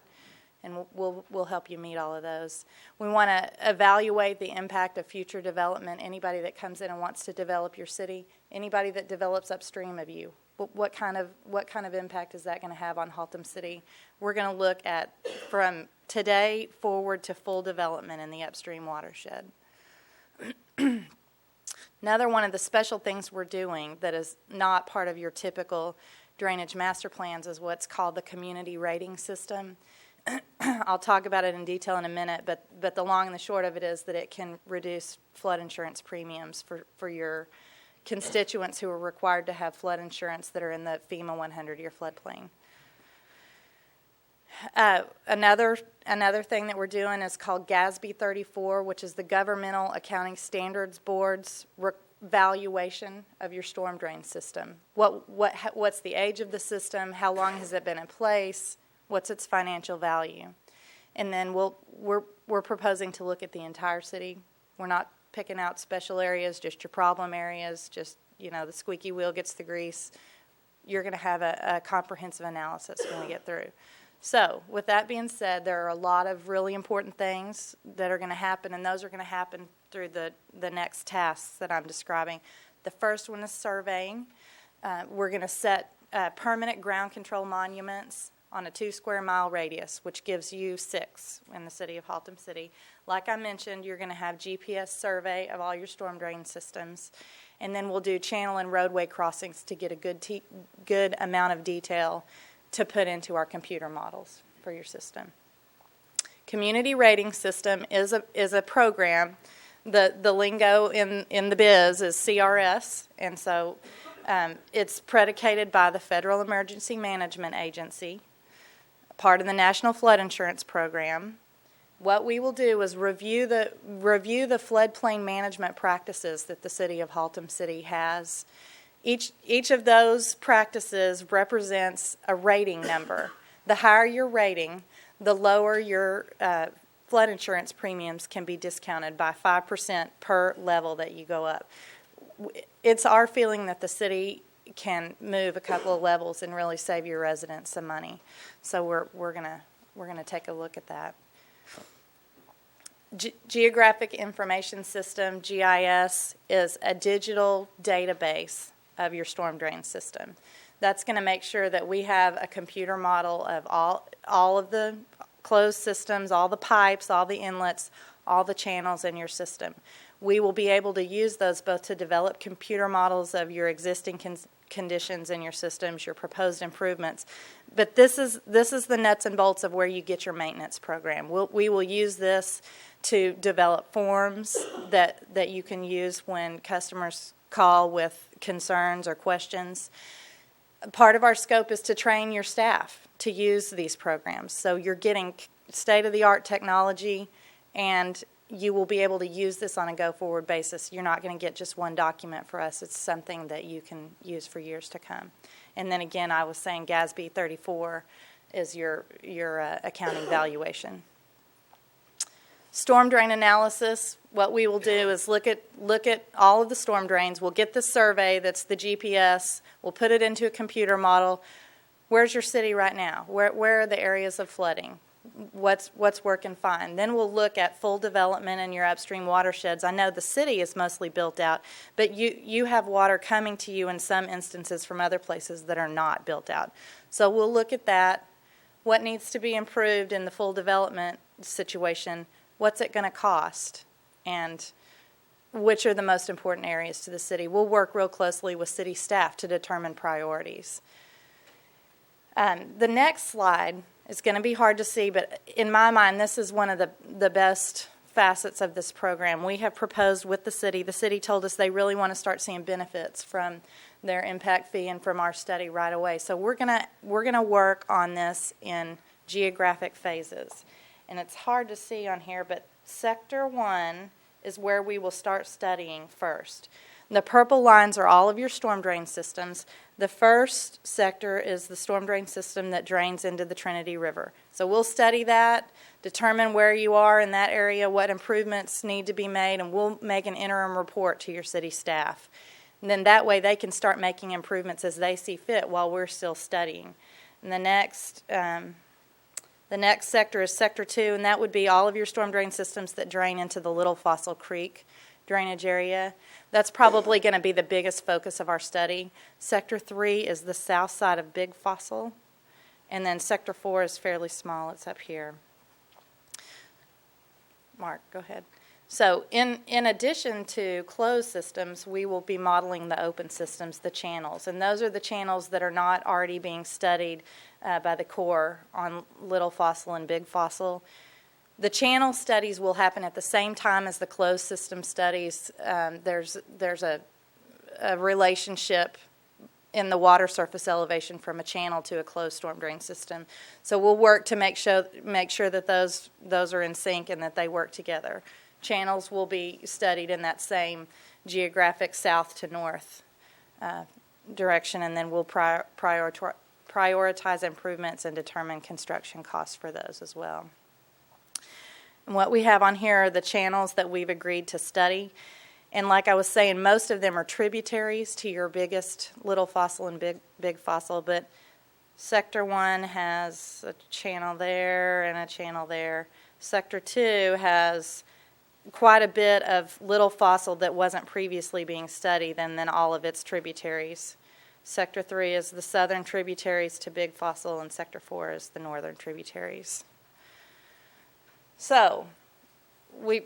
Speaker 8: and we'll help you meet all of those. We want to evaluate the impact of future development. Anybody that comes in and wants to develop your city, anybody that develops upstream of you, what kind of impact is that going to have on Haltom City? We're going to look at from today forward to full development in the upstream watershed. Another one of the special things we're doing that is not part of your typical drainage master plans is what's called the community rating system. I'll talk about it in detail in a minute, but the long and the short of it is that it can reduce flood insurance premiums for your constituents who are required to have flood insurance that are in the FEMA 100-year floodplain. Another thing that we're doing is called GASB 34, which is the Governmental Accounting Standards Board's valuation of your storm drain system. What's the age of the system? How long has it been in place? What's its financial value? And then we're proposing to look at the entire city. We're not picking out special areas, just your problem areas, just, the squeaky wheel gets the grease. You're going to have a comprehensive analysis when we get through. So, with that being said, there are a lot of really important things that are going to happen, and those are going to happen through the next tasks that I'm describing. The first one is surveying. We're going to set permanent ground control monuments on a 2-square-mile radius, which gives you 6 in the city of Haltom City. Like I mentioned, you're going to have GPS survey of all your storm drain systems, and then we'll do channel and roadway crossings to get a good amount of detail to put into our computer models for your system. Community rating system is a program. The lingo in the biz is CRS, and so it's predicated by the Federal Emergency Management Agency, part of the National Flood Insurance Program. What we will do is review the floodplain management practices that the city of Haltom City has. Each of those practices represents a rating number the higher your rating, the lower your flood insurance premiums can be discounted by 5% per level that you go up. It's our feeling that the city can move a couple of levels and really save your residents some money. So we're gonna take a look at that. Geographic Information System, GIS, is a digital database of your storm drain system. That's going to make sure that we have a computer model of all of the closed systems, all the pipes, all the inlets, all the channels in your system. We will be able to use those both to develop computer models of your existing conditions in your systems, your proposed improvements. But this is the nuts and bolts of where you get your maintenance program. We will use this to develop forms that you can use when customers call with concerns or questions. Part of our scope is to train your staff to use these programs. So you're getting state-of-the-art technology, and you will be able to use this on a go-forward basis. You're not going to get just one document for us. It's something that you can use for years to come. And then again, I was saying GASB 34 is your accounting valuation. Storm drain analysis, what we will do is look at all of the storm drains. We'll get the survey that's the GPS. We'll put it into a computer model. Where's your city right now? Where are the areas of flooding? What's working fine? Then we'll look at full development in your upstream watersheds. I know the city is mostly built out, but you have water coming to you in some instances from other places that are not built out. So we'll look at that. What needs to be improved in the full development situation? What's it going to cost? And which are the most important areas to the city? We'll work real closely with city staff to determine priorities. The next slide is going to be hard to see, but in my mind, this is one of the best facets of this program. We have proposed with the city. The city told us they really want to start seeing benefits from their impact fee and from our study right away. So we're gonna work on this in geographic phases. And it's hard to see on here, but Sector 1 is where we will start studying first. The purple lines are all of your storm drain systems. The first sector is the storm drain system that drains into the Trinity River. So we'll study that, determine where you are in that area, what improvements need to be made, and we'll make an interim report to your city staff. And then that way they can start making improvements as they see fit while we're still studying. And the next sector is Sector 2, and that would be all of your storm drain systems that drain into the Little Fossil Creek drainage area. That's probably going to be the biggest focus of our study. Sector 3 is the south side of Big Fossil, and then Sector 4 is fairly small. It's up here. Mark, go ahead. So in addition to closed systems, we will be modeling the open systems, the channels, and those are the channels that are not already being studied by the Corps on Little Fossil and Big Fossil. The channel studies will happen at the same time as the closed system studies. There's a relationship in the water surface elevation from a channel to a closed storm drain system. So we'll work to make sure that those are in sync and that they work together. Channels will be studied in that same geographic south to north direction, and then we'll prioritize improvements and determine construction costs for those as well. And what we have on here are the channels that we've agreed to study. And like I was saying, most of them are tributaries to your biggest Little Fossil and Big Fossil, but Sector 1 has a channel there and a channel there. Sector 2 has quite a bit of Little Fossil that wasn't previously being studied, and then all of its tributaries. Sector 3 is the southern tributaries to Big Fossil, and Sector 4 is the northern tributaries. So, we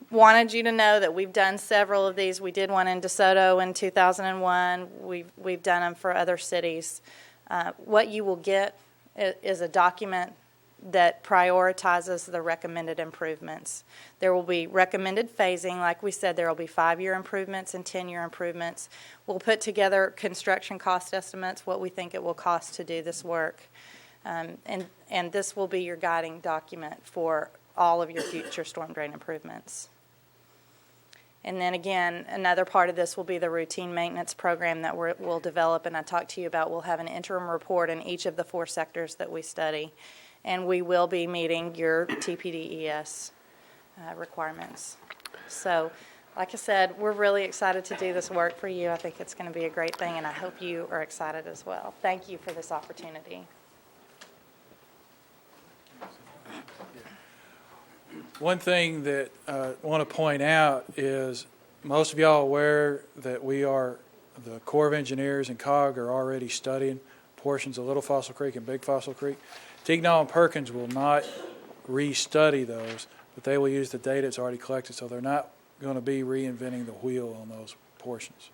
Speaker 8: wanted you to know that we've done several of these. We did one in DeSoto in 2001. We've done them for other cities. What you will get is a document that prioritizes the recommended improvements. There will be recommended phasing. Like we said, there will be 5-year improvements and 10-year improvements. We'll put together construction cost estimates, what we think it will cost to do this work. And this will be your guiding document for all of your future storm drain improvements. And then again, another part of this will be the routine maintenance program that we'll develop, and I talked to you about. We'll have an interim report in each of the 4 sectors that we study, and we will be meeting your TPDES requirements. So, like I said, we're really excited to do this work for you. I think it's going to be a great thing, and I hope you are excited as well. Thank you for this opportunity.
Speaker 14: One thing that I want to point out is most of y'all are aware that the Corps of Engineers and COG are already studying portions of Little Fossil Creek and Big Fossil Creek. Tignall and Perkins will not restudy those, but they will use the data that's already collected, so they're not going to be reinventing the wheel on those portions.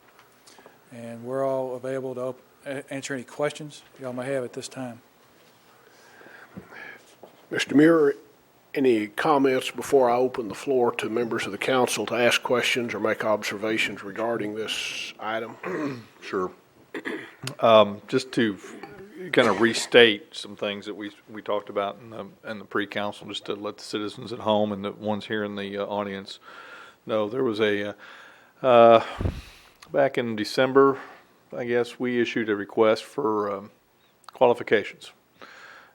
Speaker 14: And we're all available to answer any questions y'all may have at this time.
Speaker 1: Mr. Muir, any comments before I open the floor to members of the council to ask questions or make observations regarding this item?
Speaker 4: Sure. Just to kind of restate some things that we talked about in the pre-council, just to let the citizens at home and the ones here in the audience know. There was back in December, I guess, we issued a request for qualifications.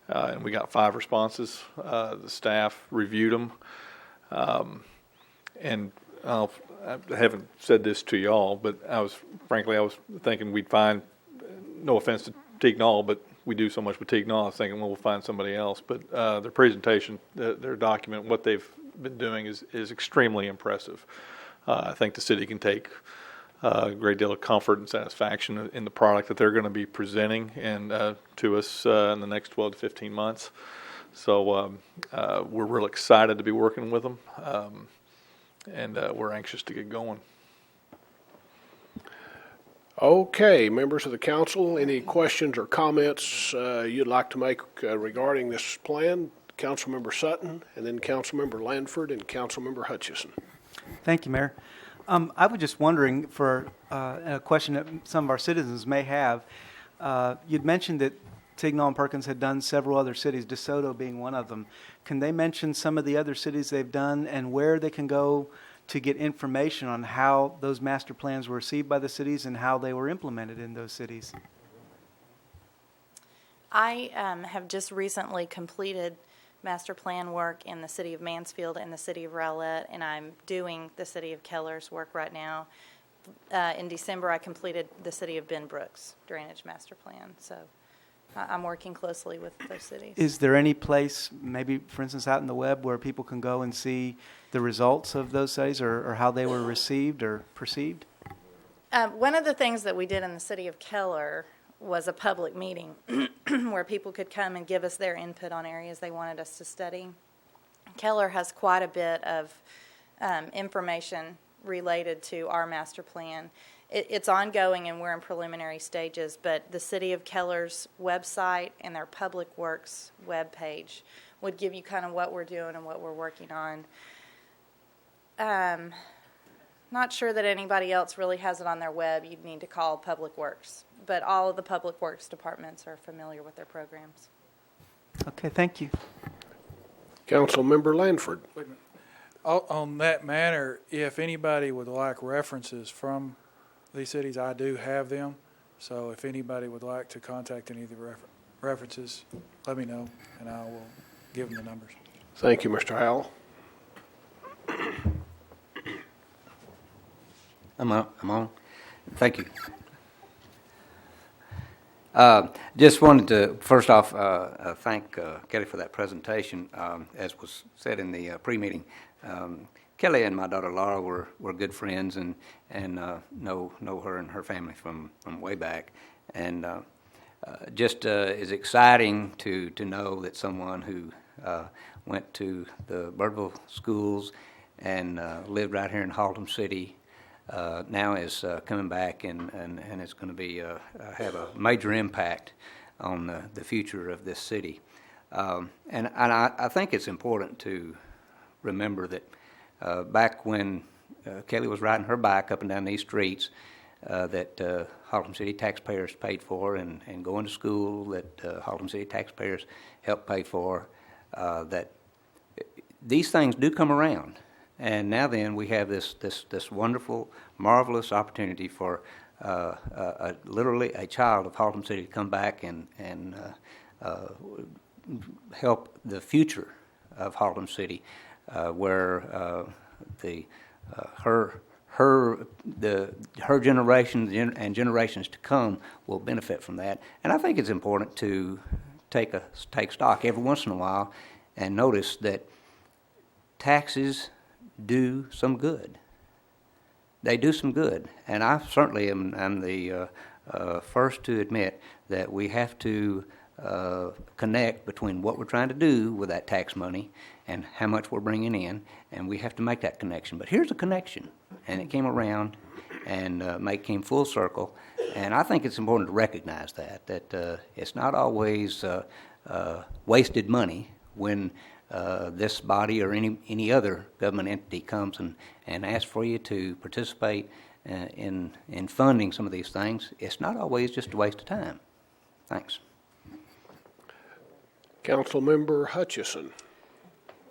Speaker 4: And we got 5 responses. The staff reviewed them. And I haven't said this to y'all, but I was thinking we'd find, no offense to Tignall, but we do so much with Tignall, I was thinking, well, we'll find somebody else. But their presentation, their document, what they've been doing is extremely impressive. I think the city can take a great deal of comfort and satisfaction in the product that they're going to be presenting and to us in the next 12 to 15 months. So we're real excited to be working with them, and we're anxious to get going.
Speaker 1: Okay, members of the council, any questions or comments you'd like to make regarding this plan? Councilmember Sutton, and then Councilmember Lanford and Councilmember Hutchison.
Speaker 10: Thank you, Mayor. I was just wondering for a question that some of our citizens may have. You'd mentioned that Tignall and Perkins had done several other cities, DeSoto being one of them. Can they mention some of the other cities they've done and where they can go to get information on how those master plans were received by the cities and how they were implemented in those cities?
Speaker 8: I have just recently completed master plan work in the city of Mansfield and the city of Rowlett, and I'm doing the city of Keller's work right now. In December, I completed the city of Ben Brooks drainage master plan, so I'm working closely with those cities.
Speaker 10: Is there any place, maybe for instance out in the web, where people can go and see the results of those studies or how they were received or perceived?
Speaker 8: One of the things that we did in the city of Keller was a public meeting where people could come and give us their input on areas they wanted us to study. Keller has quite a bit of information related to our master plan. It's ongoing and we're in preliminary stages, but the City of Keller's website and their Public Works webpage would give you kind of what we're doing and what we're working on. Not sure that anybody else really has it on their web. You'd need to call Public Works. But all of the Public Works departments are familiar with their programs.
Speaker 10: Okay, thank you.
Speaker 1: Councilmember Lanford.
Speaker 14: Wait a minute. On that matter, if anybody would like references from these cities, I do have them. So if anybody would like to contact any of the references, let me know, and I will give them the numbers.
Speaker 1: Thank you, Mr. Howell.
Speaker 15: I'm on. Thank you. Just wanted to, first off, thank Kelly for that presentation. As was said in the pre-meeting, Kelly and my daughter Laura were good friends and know her and her family from way back. And just is exciting to know that someone who went to the Birdville schools and lived right here in Haltom City now is coming back and it's going to be have a major impact on the future of this city. And I think it's important to remember that back when Kelly was riding her bike up and down these streets that Haltom City taxpayers paid for and going to school that Haltom City taxpayers helped pay for, that these things do come around. And now then, we have this wonderful, marvelous opportunity for literally a child of Haltom City to come back and help the future of Haltom City, where her generation and generations to come will benefit from that. And I think it's important to take stock every once in a while and notice that taxes do some good. They do some good, and I certainly am the first to admit that we have to connect between what we're trying to do with that tax money and how much we're bringing in, and we have to make that connection. But here's a connection, and it came around and came full circle, and I think it's important to recognize that it's not always wasted money when this body or any other government entity comes and asks for you to participate in funding some of these things. It's not always just a waste of time. Thanks.
Speaker 1: Councilmember Hutchison.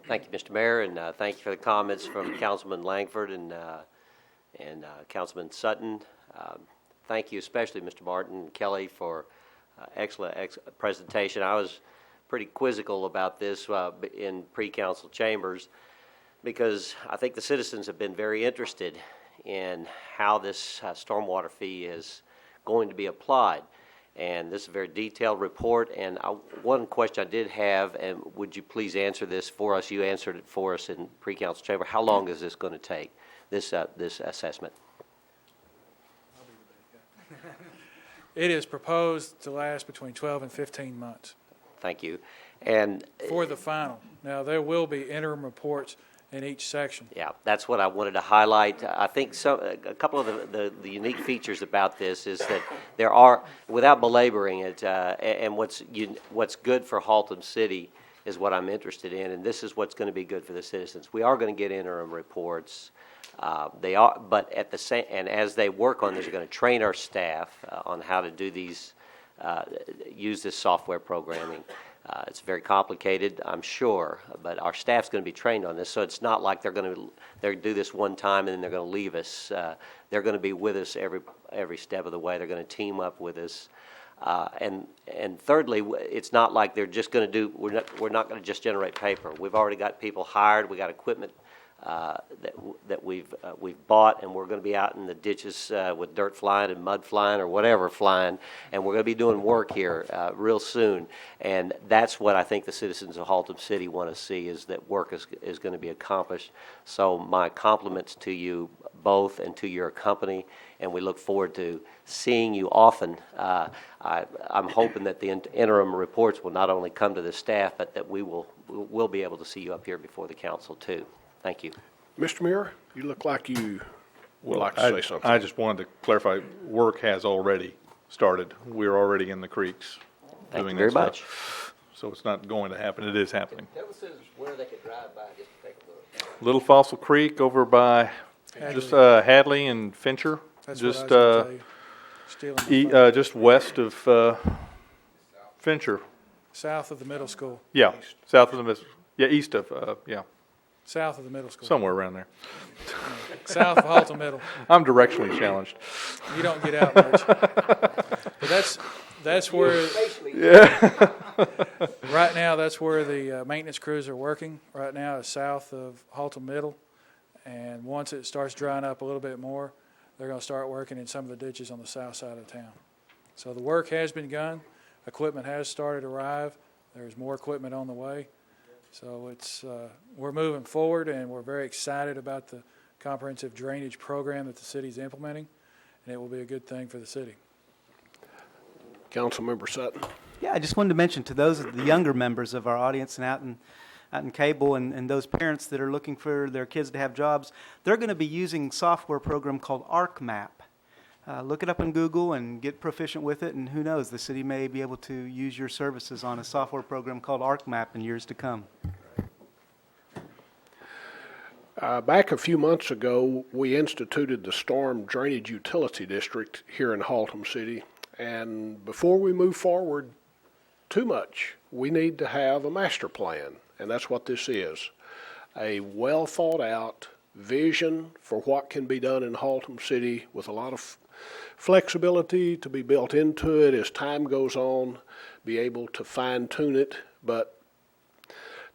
Speaker 13: Thank you, Mr. Mayor, and thank you for the comments from Councilman Langford and Councilman Sutton. Thank you especially, Mr. Martin and Kelly, for excellent presentation. I was pretty quizzical about this in pre-council chambers because I think the citizens have been very interested in how this stormwater fee is going to be applied. And this is a very detailed report. And one question I did have, and would you please answer this for us? You answered it for us in pre-council chamber. How long is this going to take, this assessment?
Speaker 14: It is proposed to last between 12 and 15 months.
Speaker 13: Thank you. And
Speaker 14: for the final. Now, there will be interim reports in each section.
Speaker 13: Yeah, that's what I wanted to highlight. I think a couple of the unique features about this is that there are, without belaboring it, and what's good for Haltom City is what I'm interested in, and this is what's going to be good for the citizens. We are going to get interim reports. They are, but at the same, and as they work on this, they're going to train our staff on how to do these, use this software programming. It's very complicated, I'm sure, but our staff's going to be trained on this, so it's not like they're do this one time and then they're going to leave us. They're going to be with us every step of the way. They're going to team up with us, and thirdly, it's not like they're just going to do. We're not going to just generate paper. We've already got people hired. We got equipment that we've bought, and we're going to be out in the ditches with dirt flying and mud flying or whatever flying, and we're going to be doing work here real soon. And that's what I think the citizens of Haltom City want to see, is that work is going to be accomplished. So my compliments to you both and to your company, and we look forward to seeing you often. I'm hoping that the interim reports will not only come to the staff, but that we'll be able to see you up here before the council too. Thank you.
Speaker 1: Mr. Muir, you look like you would like to say something.
Speaker 4: I just wanted to clarify, work has already started. We're already in the creeks
Speaker 13: Thank
Speaker 4: doing
Speaker 13: you very
Speaker 4: that
Speaker 13: much.
Speaker 4: stuff. So it's not going to happen. It is happening.
Speaker 13: Tell the citizens where they could drive by just to take a look.
Speaker 4: Little Fossil Creek over by just Hadley and Fincher.
Speaker 14: That's
Speaker 4: just
Speaker 14: what I was going to tell you.
Speaker 4: just west of Fincher.
Speaker 14: South of the middle school.
Speaker 4: Yeah, south of the middle. Yeah, east of yeah.
Speaker 14: South of the middle school.
Speaker 4: Somewhere around there.
Speaker 14: South of Haltom Middle.
Speaker 4: I'm directionally challenged.
Speaker 14: You don't get out much. But that's where.
Speaker 4: Yeah.
Speaker 14: Right now, that's where the maintenance crews are working. Right now, is south of Haltom Middle, and once it starts drying up a little bit more, they're going to start working in some of the ditches on the south side of town. So the work has been done. Equipment has started to arrive. There's more equipment on the way. So it's we're moving forward, and we're very excited about the comprehensive drainage program that the city's implementing, and it will be a good thing for the city.
Speaker 1: Councilmember Sutton.
Speaker 10: Yeah, I just wanted to mention to those of the younger members of our audience and out in cable and those parents that are looking for their kids to have jobs, they're going to be using a software program called ArcMap. Look it up on Google and get proficient with it, and who knows, the city may be able to use your services on a software program called ArcMap in years to come.
Speaker 1: Back a few months ago, we instituted the Storm Drainage Utility District here in Haltom City, and before we move forward too much, we need to have a master plan, and that's what this is. A well thought out vision for what can be done in Haltom City with a lot of flexibility to be built into it as time goes on, be able to fine tune it, but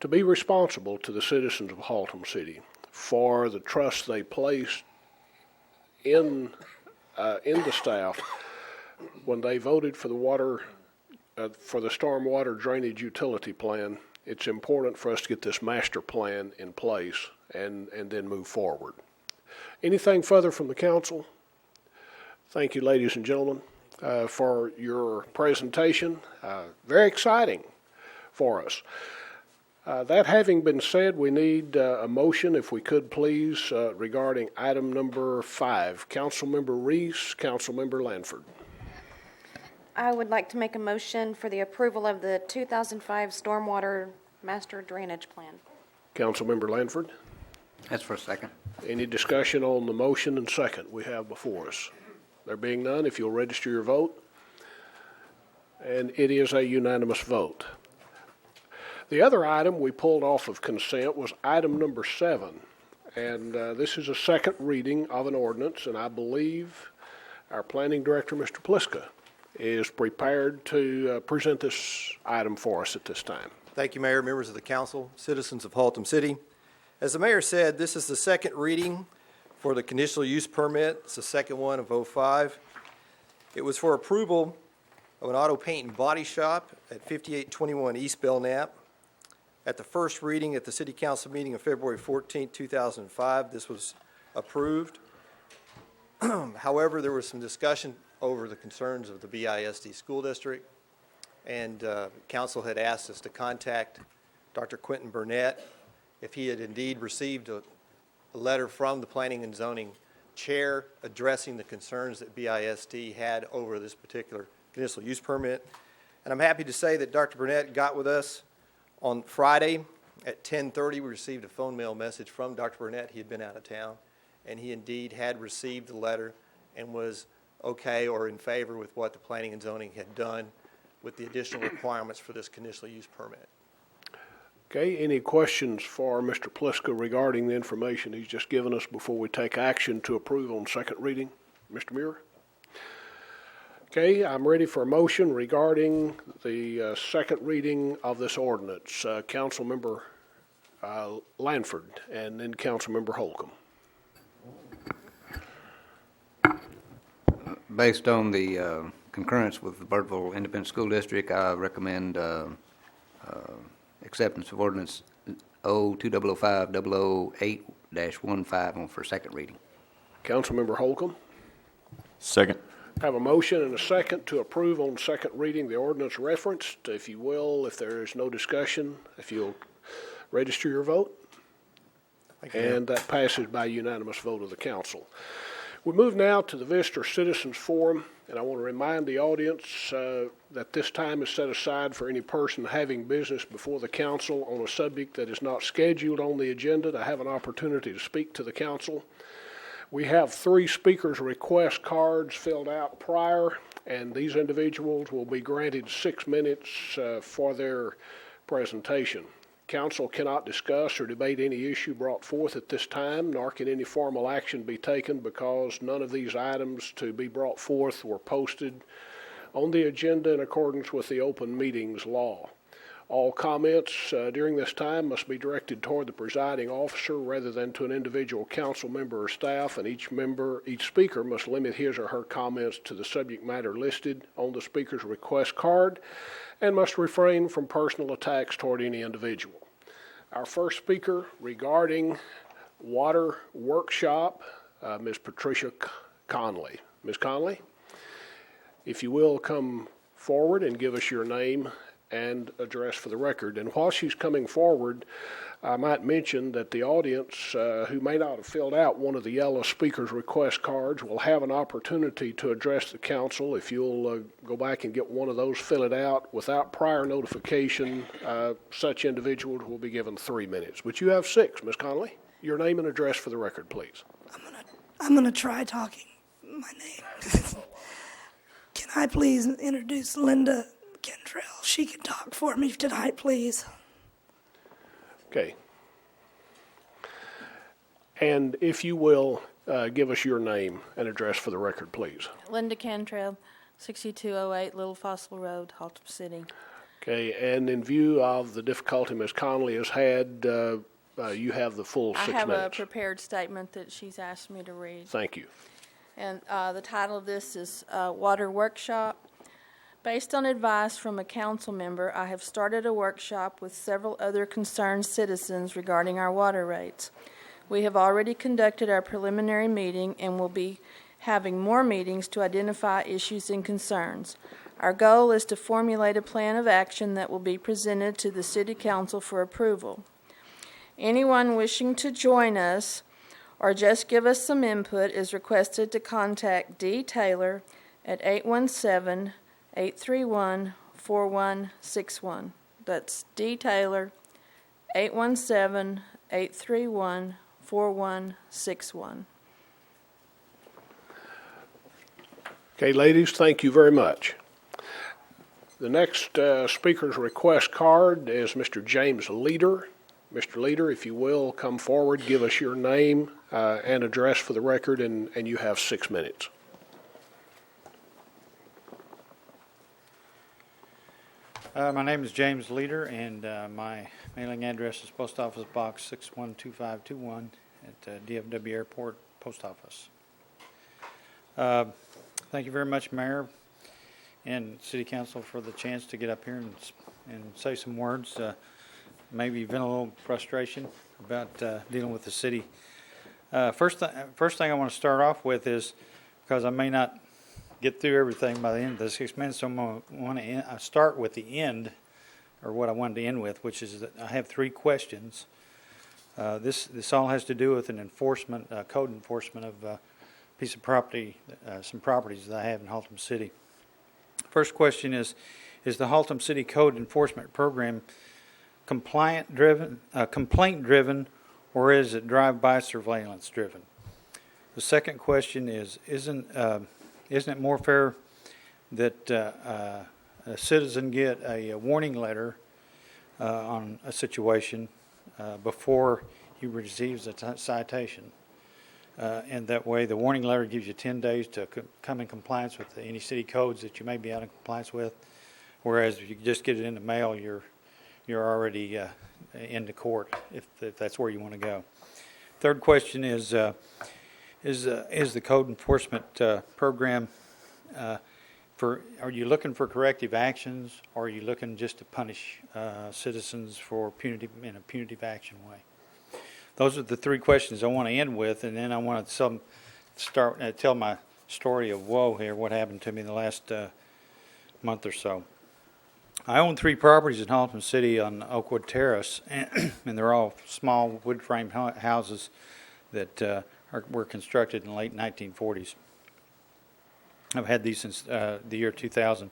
Speaker 1: to be responsible to the citizens of Haltom City for the trust they place in the staff when they voted for the stormwater drainage utility plan. It's important for us to get this master plan in place and then move forward. Anything further from the council? Thank you, ladies and gentlemen, for your presentation. Very exciting for us. That having been said, we need a motion, if we could please, regarding item number 5. Councilmember Reese, Councilmember Lanford.
Speaker 16: I would like to make a motion for the approval of the 2005 Stormwater Master Drainage Plan.
Speaker 1: Councilmember Lanford.
Speaker 15: That's for a second.
Speaker 1: Any discussion on the motion and second we have before us? There being none, if you'll register your vote. And it is a unanimous vote. The other item we pulled off of consent was item number 7. And this is a second reading of an ordinance, and I believe our planning director, Mr. Pliska, is prepared to present this item for us at this time.
Speaker 17: Thank you, Mayor, members of the council, citizens of Haltom City. As the mayor said, this is the second reading for the conditional use permit. It's the second one of 05. It was for approval of an auto paint and body shop at 5821 East Belknap. At the first reading at the City Council meeting of February 14, 2005, this was approved. However, there was some discussion over the concerns of the BISD school district, and council had asked us to contact Dr. Quentin Burnett if he had indeed received a letter from the Planning and Zoning Chair addressing the concerns that BISD had over this particular conditional use permit. And I'm happy to say that Dr. Burnett got with us on Friday at 10:30. We received a phone mail message from Dr. Burnett. He had been out of town, and he indeed had received the letter and was okay or in favor with what the Planning and Zoning had done with the additional requirements for this conditional use permit.
Speaker 1: Okay, any questions for Mr. Pliska regarding the information he's just given us before we take action to approve on second reading? Mr. Muir? Okay, I'm ready for a motion regarding the second reading of this ordinance. Councilmember Lanford and then Councilmember Holcomb.
Speaker 15: Based on the concurrence with the Birdville Independent School District, I recommend acceptance of ordinance 02005-008-15 on for second reading.
Speaker 1: Councilmember Holcomb.
Speaker 12: Second.
Speaker 1: Have a motion and a second to approve on second reading the ordinance referenced. If you will, if there is no discussion, if you'll register your vote.
Speaker 17: Thank you,
Speaker 1: and that passes by unanimous vote of the council. We move now to the Visitor Citizens Forum, and I want to remind the audience that this time is set aside for any person having business before the council on a subject that is not scheduled on the agenda to have an opportunity to speak to the council. We have 3 speakers' request cards filled out prior, and these individuals will be granted 6 minutes for their presentation. Council cannot discuss or debate any issue brought forth at this time, nor can any formal action be taken because none of these items to be brought forth were posted on the agenda in accordance with the open meetings law. All comments during this time must be directed toward the presiding officer rather than to an individual council member or staff, and each speaker must limit his or her comments to the subject matter listed on the speaker's request card and must refrain from personal attacks toward any individual. Our first speaker regarding water workshop, Ms. Patricia Conley. Ms. Conley, if you will come forward and give us your name and address for the record. And while she's coming forward, I might mention that the audience who may not have filled out one of the yellow speaker's request cards will have an opportunity to address the council. If you'll go back and get one of those, fill it out without prior notification, such individuals will be given 3 minutes. But you have 6, Ms. Connolly. Your name and address for the record, please.
Speaker 18: I'm gonna try talking my name. Can I please introduce Linda Kendrell? She can talk for me tonight, please.
Speaker 1: Okay. And if you will, give us your name and address for the record, please.
Speaker 19: Linda Cantrell, 6208 Little Fossil Road, Haltom City.
Speaker 1: Okay, and in view of the difficulty Ms. Conley has had, you have the full 6 minutes.
Speaker 19: I have a prepared statement that she's asked me to read.
Speaker 1: Thank you.
Speaker 19: And the title of this is Water Workshop. Based on advice from a council member, I have started a workshop with several other concerned citizens regarding our water rates. We have already conducted our preliminary meeting and will be having more meetings to identify issues and concerns. Our goal is to formulate a plan of action that will be presented to the City Council for approval. Anyone wishing to join us or just give us some input is requested to contact D. Taylor at 817-831-4161. That's D. Taylor, 817-831-4161.
Speaker 1: Okay, ladies, thank you very much. The next speaker's request card is Mr. James Leader. Mr. Leader, if you will, come forward, give us your name and address for the record, and you have 6 minutes.
Speaker 20: My name is James Leader, and my mailing address is Post Office Box 612521 at DFW Airport Post Office. Thank you very much, Mayor and City Council, for the chance to get up here and say some words. Maybe vent a little frustration about dealing with the city. First thing I want to start off with is, because I may not get through everything by the end of the 6 minutes, so I'm going to want to start with the end, or what I wanted to end with, which is that I have 3 questions. This all has to do with an enforcement, code enforcement of a piece of property, some properties that I have in Haltom City. First question is the Haltom City Code Enforcement Program complaint driven, or is it drive-by surveillance driven? The second question is, isn't it more fair that a citizen get a warning letter on a situation before he receives a citation? And that way the warning letter gives you 10 days to come in compliance with any city codes that you may be out of compliance with, whereas if you just get it in the mail, you're already into court if that's where you want to go. Third question is the code enforcement program are you looking for corrective actions, or are you looking just to punish citizens for in a punitive action way? Those are the 3 questions I want to end with, and then I want to tell my story of woe here, what happened to me in the last month or so. I own 3 properties in Haltom City on Oakwood Terrace, and they're all small wood frame houses that were constructed in the late 1940s. I've had these since the year 2000.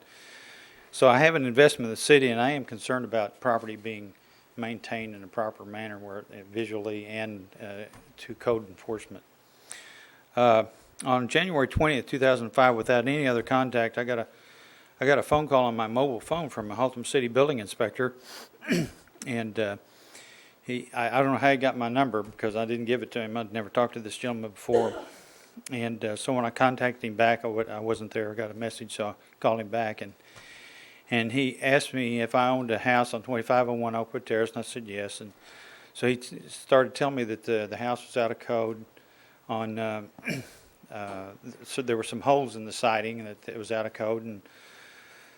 Speaker 20: So I have an investment in the city, and I am concerned about property being maintained in a proper manner, where visually and to code enforcement. On January 20th, 2005, without any other contact, I got a phone call on my mobile phone from a Haltom City building inspector, and I don't know how he got my number, because I didn't give it to him. I'd never talked to this gentleman before, and so when I contacted him back, I wasn't there. I got a message, so I called him back, and he asked me if I owned a house on 2501 Oakwood Terrace, and I said yes. And so he started telling me that the house was out of code. So there were some holes in the siding, and that it was out of code. And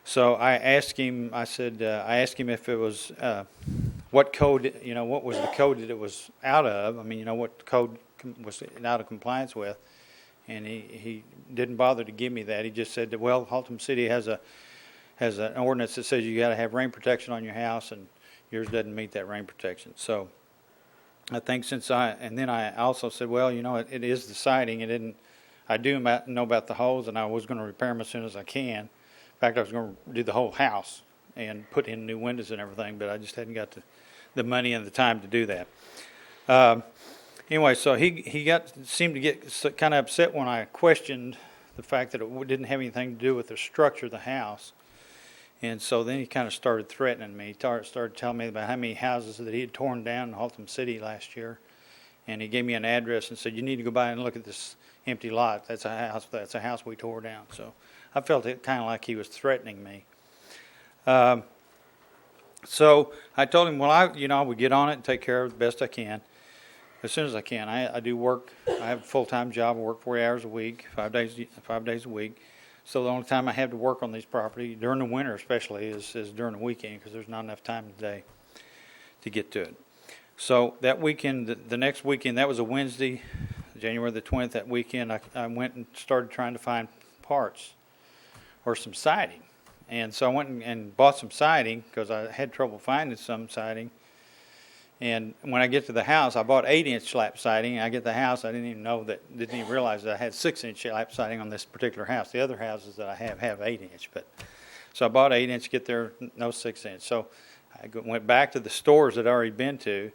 Speaker 20: so I asked him. I asked him if it was what code, what was the code that it was out of. I mean, what code was it out of compliance with? And he didn't bother to give me that. He just said that, well, Haltom City has an ordinance that says you got to have rain protection on your house, and yours doesn't meet that rain protection. So I think and then I also said, well, it is the siding. I do know about the holes, and I was going to repair them as soon as I can. In fact, I was going to do the whole house and put in new windows and everything, but I just hadn't got the money and the time to do that. Anyway, so he seemed to get kind of upset when I questioned the fact that it didn't have anything to do with the structure of the house. And so then he kind of started threatening me. He started telling me about how many houses that he had torn down in Haltom City last year, And he gave me an address and said, you need to go by and look at this empty lot. That's a house we tore down. So I felt it kind of like he was threatening me. So I told him, well, I would get on it and take care of it the best I can, as soon as I can. I do work. I have a full-time job. I work 40 hours a week, 5 days a week. So the only time I have to work on these property, during the winter especially, is during the weekend, because there's not enough time today to get to it. So that weekend, the next weekend, that was a Wednesday, January the 20th, that weekend, I went and started trying to find parts or some siding. And so I went and bought some siding because I had trouble finding some siding. And when I get to the house, I bought 8-inch lap siding. I get to the house, I didn't even realize that I had 6-inch lap siding on this particular house. The other houses that I have 8-inch. So I bought 8-inch, get there, no 6-inch. So I went back to the stores that I'd already been to,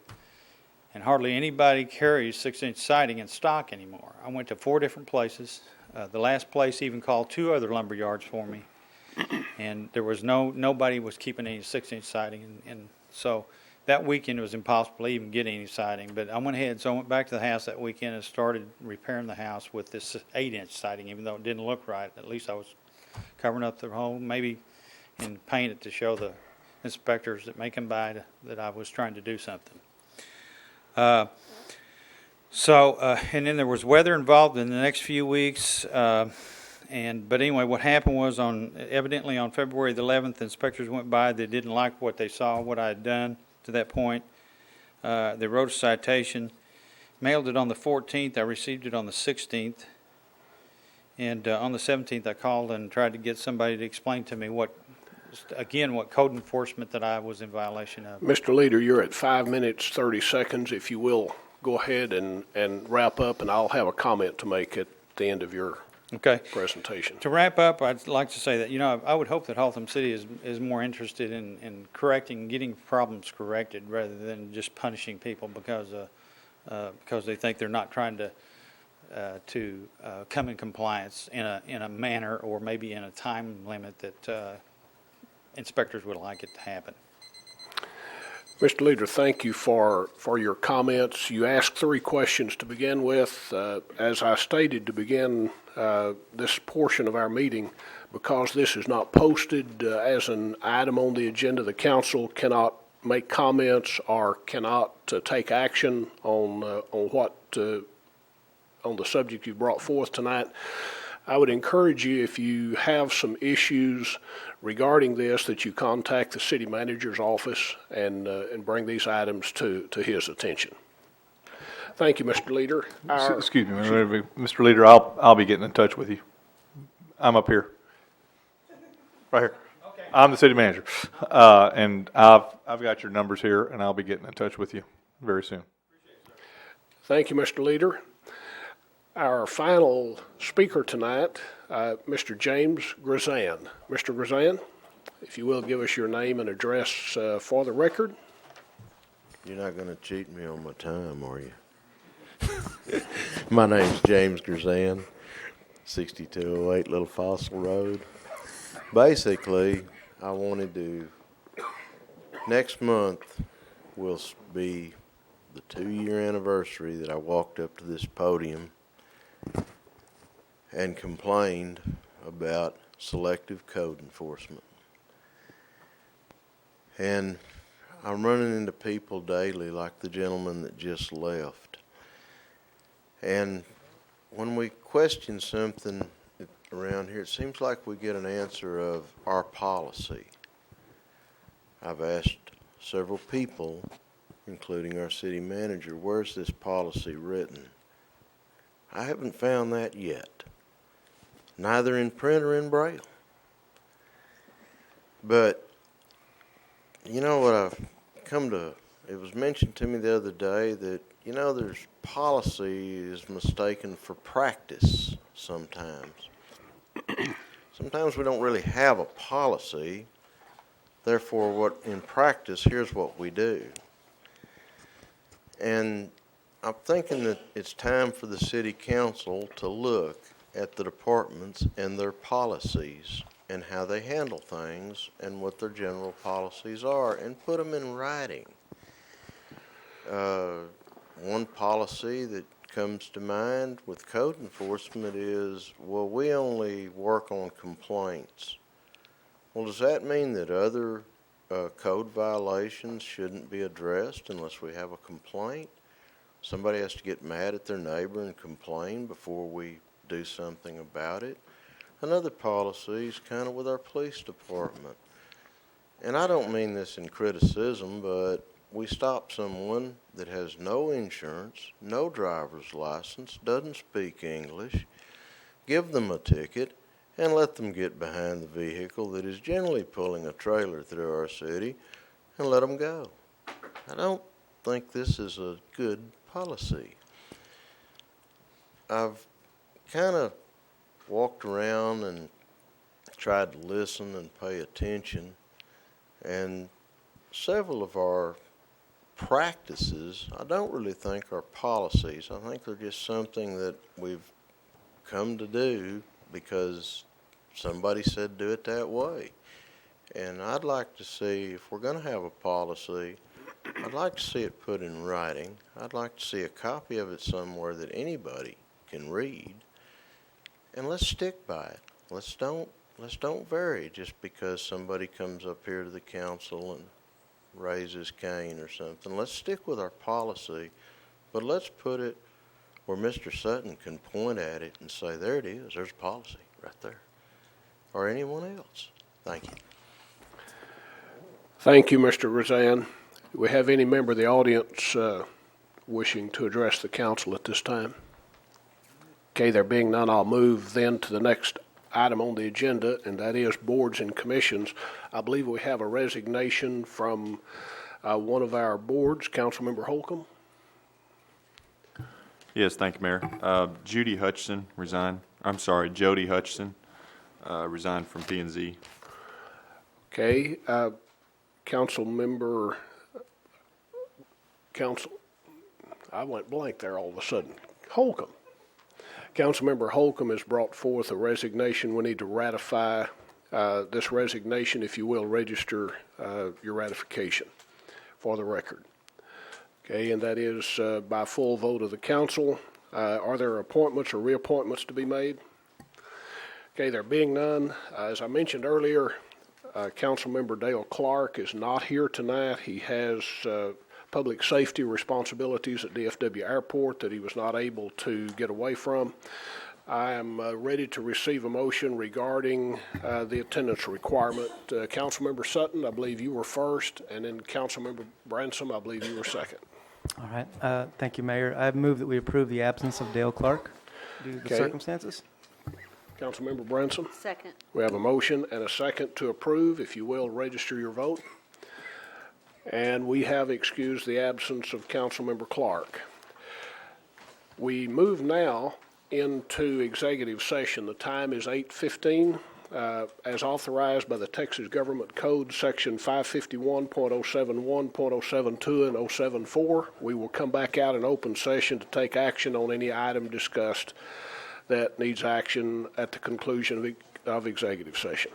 Speaker 20: and hardly anybody carries 6-inch siding in stock anymore. I went to 4 different places. The last place even called 2 other lumber yards for me. And there was nobody was keeping any 6-inch siding, and so that weekend it was impossible to even get any siding. But I went ahead, so I went back to the house that weekend and started repairing the house with this 8-inch siding, even though it didn't look right. At least I was covering up the hole, maybe, and paint it to show the inspectors that may come by that I was trying to do something. And then there was weather involved in the next few weeks. But anyway, what happened was evidently on February the 11th, inspectors went by. They didn't like what they saw, what I had done to that point. They wrote a citation, mailed it on the 14th. I received it on the 16th. And on the 17th, I called and tried to get somebody to explain to me what code enforcement that I was in violation of.
Speaker 1: Mr. Leader, you're at 5 minutes, 30 seconds. If you will, go ahead and wrap up, and I'll have a comment to make at the end of your presentation.
Speaker 20: To wrap up, I'd like to say that, I would hope that Haltom City is more interested in correcting, getting problems corrected rather than just punishing people because they think they're not trying to come in compliance in a manner or maybe in a time limit that inspectors would like it to happen.
Speaker 1: Mr. Leader, thank you for your comments. You asked 3 questions to begin with. As I stated to begin this portion of our meeting, because this is not posted as an item on the agenda, the council cannot make comments or cannot take action on the subject you brought forth tonight. I would encourage you, if you have some issues regarding this, that you contact the city manager's office and bring these items to his attention. Thank you, Mr. Leader.
Speaker 4: Excuse me, Mr. Leader, I'll be getting in touch with you. I'm up here, right here. Okay. I'm the city manager, and I've got your numbers here, and I'll be getting in touch with you very soon.
Speaker 1: Thank you, Mr. Leader. Our final speaker tonight, Mr. James Grzan. Mr. Grzan, if you will give us your name and address for the record.
Speaker 21: You're not going to cheat me on my time, are you? My name's James Grzan, 6208 Little Fossil Road. Basically, I wanted to, next month will be the 2-year anniversary that I walked up to this podium and complained about selective code enforcement. And I'm running into people daily like the gentleman that just left. And when we question something around here, it seems like we get an answer of our policy. I've asked several people, including our city manager, where's this policy written? I haven't found that yet, neither in print or in Braille. But you know what I've come to, it was mentioned to me the other day that, there's policy is mistaken for practice sometimes. Sometimes we don't really have a policy, therefore in practice, here's what we do. And I'm thinking that it's time for the city council to look at the departments and their policies and how they handle things and what their general policies are and put them in writing.
Speaker 3: one policy that comes to mind with code enforcement is, well, we only work on complaints. Well, does that mean that other code violations shouldn't be addressed unless we have a complaint? Somebody has to get mad at their neighbor and complain before we do something about it. Another policy is kind of with our police department. And I don't mean this in criticism, but we stop someone that has no insurance, no driver's license, doesn't speak English, give them a ticket, and let them get behind the vehicle that is generally pulling a trailer through our city and let them go. I don't think this is a good policy. I've kind of walked around and tried to listen and pay attention, and several of our practices I don't really think are policies. I think they're just something that we've come to do because somebody said do it that way. And I'd like to see, if we're going to have a policy, I'd like to see it put in writing. I'd like to see a copy of it somewhere that anybody can read. And let's stick by it. Let's don't vary just because somebody comes up here to the council and raises Cain or something. Let's stick with our policy, but let's put it where Mr. Sutton can point at it and say, there it is, there's policy right there. Or anyone else. Thank you.
Speaker 1: Thank you, Mr. Roseanne. Do we have any member of the audience wishing to address the council at this time? Okay, there being none, I'll move then to the next item on the agenda, and that is boards and commissions. I believe we have a resignation from one of our boards, Councilmember Holcomb.
Speaker 12: Yes, thank you, Mayor. Jody Hutchison resigned from P&Z.
Speaker 1: Okay, I went blank there all of a sudden. Holcomb. Councilmember Holcomb has brought forth a resignation. We need to ratify this resignation. If you will, register your ratification for the record. Okay, and that is by full vote of the council. Are there appointments or reappointments to be made? Okay, there being none, as I mentioned earlier, Councilmember Dale Clark is not here tonight. He has public safety responsibilities at DFW Airport that he was not able to get away from. I am ready to receive a motion regarding the attendance requirement. Councilmember Sutton, I believe you were first, and then Councilmember Bransom, I believe you were second.
Speaker 10: All right. Thank you, Mayor. I move that we approve the absence of Dale Clark due to the circumstances.
Speaker 1: Councilmember Bransom.
Speaker 11: Second.
Speaker 1: We have a motion and a second to approve. If you will, register your vote. And we have excused the absence of Councilmember Clark. We move now into executive session. The time is 8:15. As authorized by the Texas Government Code, Section 551.071, .072, and 074. We will come back out in open session to take action on any item discussed that needs action at the conclusion of executive session.